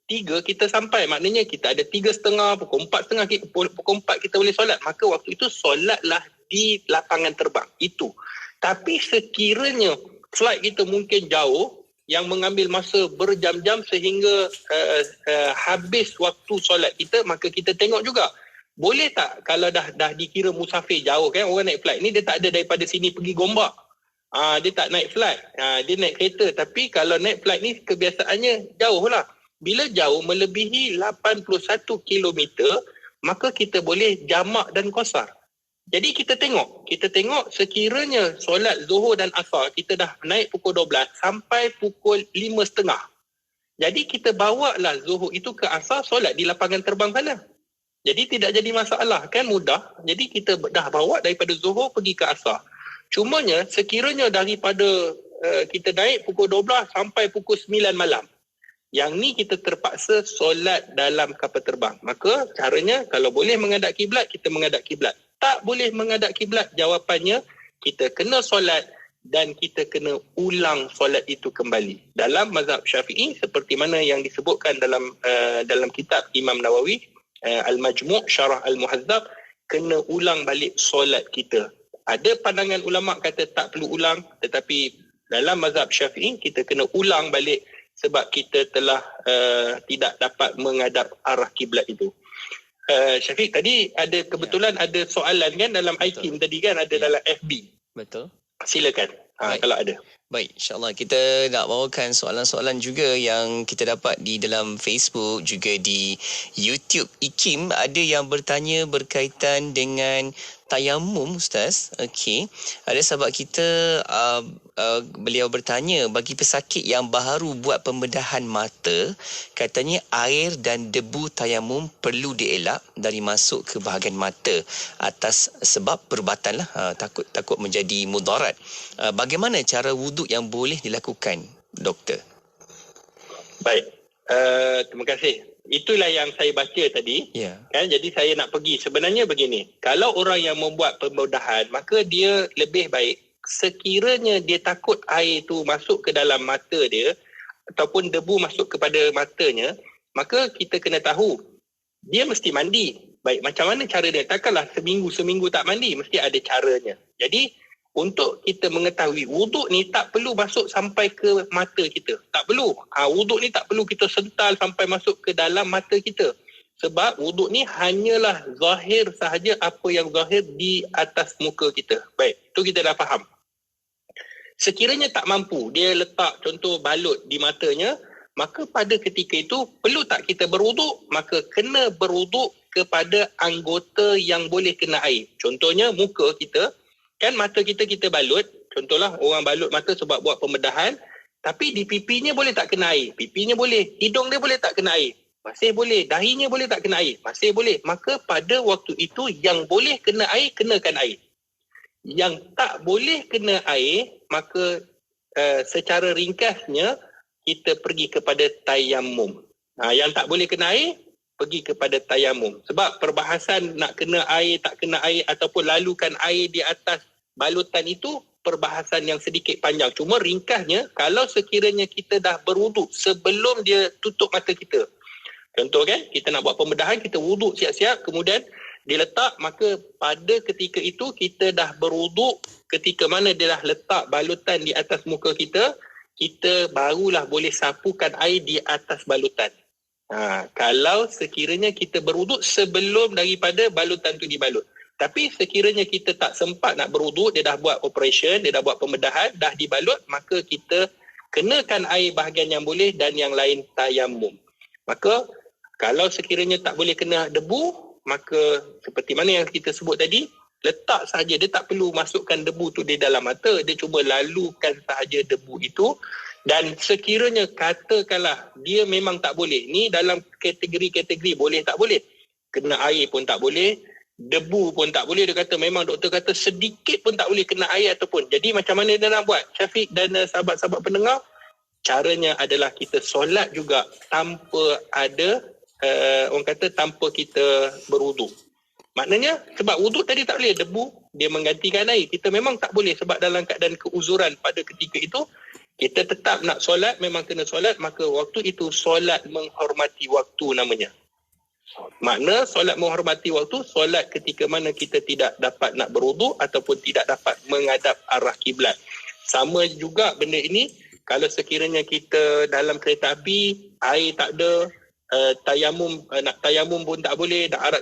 3 kita sampai. Maknanya kita ada 3.30, pukul 4.30, pukul 4 kita boleh solat. Maka waktu itu solatlah di lapangan terbang. Itu. Tapi sekiranya flight kita mungkin jauh, yang mengambil masa berjam-jam sehingga habis waktu solat kita, maka kita tengok juga. Boleh tak kalau dah dikira musafir jauh kan, orang naik flight ni dia tak ada daripada sini pergi Gombak. Dia tak naik flight, dia naik kereta. Tapi kalau naik flight ni kebiasaannya jauh lah. Bila jauh melebihi 81 km, maka kita boleh jamak dan qasar. Jadi kita tengok sekiranya solat Zuhur dan Asar kita dah naik pukul 12 sampai pukul 5.30. Jadi kita bawa lah Zuhur itu ke Asar, solat di lapangan terbang sana. Jadi tidak jadi masalah, kan mudah. Jadi kita dah bawa daripada Zuhur pergi ke Asar. Cumanya sekiranya daripada kita naik pukul 12 sampai pukul 9 malam. Yang ni kita terpaksa solat dalam kapal terbang. Maka caranya kalau boleh menghadap kiblat, kita menghadap kiblat. Tak boleh menghadap kiblat, jawapannya kita kena solat dan kita kena ulang solat itu kembali. Dalam mazhab Syafi'i seperti mana yang disebutkan dalam kitab Imam Nawawi Al-Majmu' Syarah Al-Muhazzab, kena ulang balik solat kita. Ada pandangan ulama kata tak perlu ulang, tetapi dalam mazhab Syafi'i kita kena ulang balik sebab kita telah tidak dapat menghadap arah kiblat itu. Syafiq, tadi ada kebetulan ada soalan kan dalam IKIM tadi kan, ada dalam FB. Betul. Silakan kalau ada. Baik, insyaAllah kita nak bawakan soalan-soalan juga yang kita dapat di dalam Facebook, juga di YouTube IKIM. Ada yang bertanya berkaitan dengan tayamum, Ustaz. Okey. Ada sahabat kita, beliau bertanya, bagi pesakit yang baru buat pembedahan mata, katanya air dan debu tayamum perlu dielak dari masuk ke bahagian mata atas sebab perubatan lah. Takut menjadi mudarat. Bagaimana cara wuduk yang boleh dilakukan, doktor? Baik. Terima kasih. Itulah yang saya baca tadi. Kan, jadi saya nak pergi. Sebenarnya begini, kalau orang yang membuat pembedahan, maka dia lebih baik sekiranya dia takut air itu masuk ke dalam mata dia ataupun debu masuk kepada matanya, maka kita kena tahu dia mesti mandi. Baik, macam mana cara dia? Takkanlah seminggu tak mandi, mesti ada caranya. Jadi untuk kita mengetahui wuduk ni tak perlu masuk sampai ke mata kita. Tak perlu. Wuduk ni tak perlu kita sental sampai masuk ke dalam mata kita. Sebab wuduk ni hanyalah zahir sahaja, apa yang zahir di atas muka kita. Baik, itu kita dah faham. Sekiranya tak mampu, dia letak contoh balut di matanya, maka pada ketika itu perlu tak kita berwuduk? Maka kena berwuduk kepada anggota yang boleh kena air. Contohnya muka kita. Kan mata kita balut, contohlah orang balut mata sebab buat pembedahan, tapi di pipinya boleh tak kena air? Pipinya boleh. Hidung dia boleh tak kena air? Masih boleh. Dahinya boleh tak kena air? Masih boleh. Maka pada waktu itu yang boleh kena air, kenakan air. Yang tak boleh kena air, maka secara ringkasnya kita pergi kepada tayamum. Yang tak boleh kena air, pergi kepada tayamum. Sebab perbahasan nak kena air, tak kena air ataupun lalukan air di atas balutan itu perbahasan yang sedikit panjang. Cuma ringkasnya, kalau sekiranya kita dah berwuduk sebelum dia tutup mata kita. Contoh kan, kita nak buat pembedahan, kita wuduk siap-siap, kemudian diletak, maka pada ketika itu kita dah berwuduk, ketika mana dia dah letak balutan di atas muka kita, kita barulah boleh sapukan air di atas balutan. Kalau sekiranya kita berwuduk sebelum daripada balutan tu dibalut. Tapi sekiranya kita tak sempat nak berwuduk, dia dah buat operation, dia dah buat pembedahan, dah dibalut, maka kita kenakan air bahagian yang boleh dan yang lain tayamum. Maka kalau sekiranya tak boleh kena debu, maka seperti mana yang kita sebut tadi, letak sahaja, dia tak perlu masukkan debu tu di dalam mata, dia cuma lalukan sahaja debu itu Dan sekiranya katakanlah dia memang tak boleh, ni dalam kategori-kategori boleh tak boleh. Kena air pun tak boleh, debu pun tak boleh. Dia kata memang doktor kata sedikit pun tak boleh kena air ataupun. Jadi macam mana dia nak buat? Syafiq dan sahabat-sahabat pendengar, caranya adalah kita solat juga tanpa ada orang kata tanpa kita berwuduk. Maknanya sebab wuduk tadi tak boleh, debu dia menggantikan air. Kita memang tak boleh sebab dalam keadaan keuzuran pada ketika itu kita tetap nak solat, memang kena solat, maka waktu itu solat menghormati waktu namanya. Makna solat menghormati waktu, solat ketika mana kita tidak dapat nak berwuduk ataupun tidak dapat menghadap arah kiblat. Sama juga benda ini kalau sekiranya kita dalam kereta api, air tak ada, tayamum, nak tayamum pun tak boleh, nak arah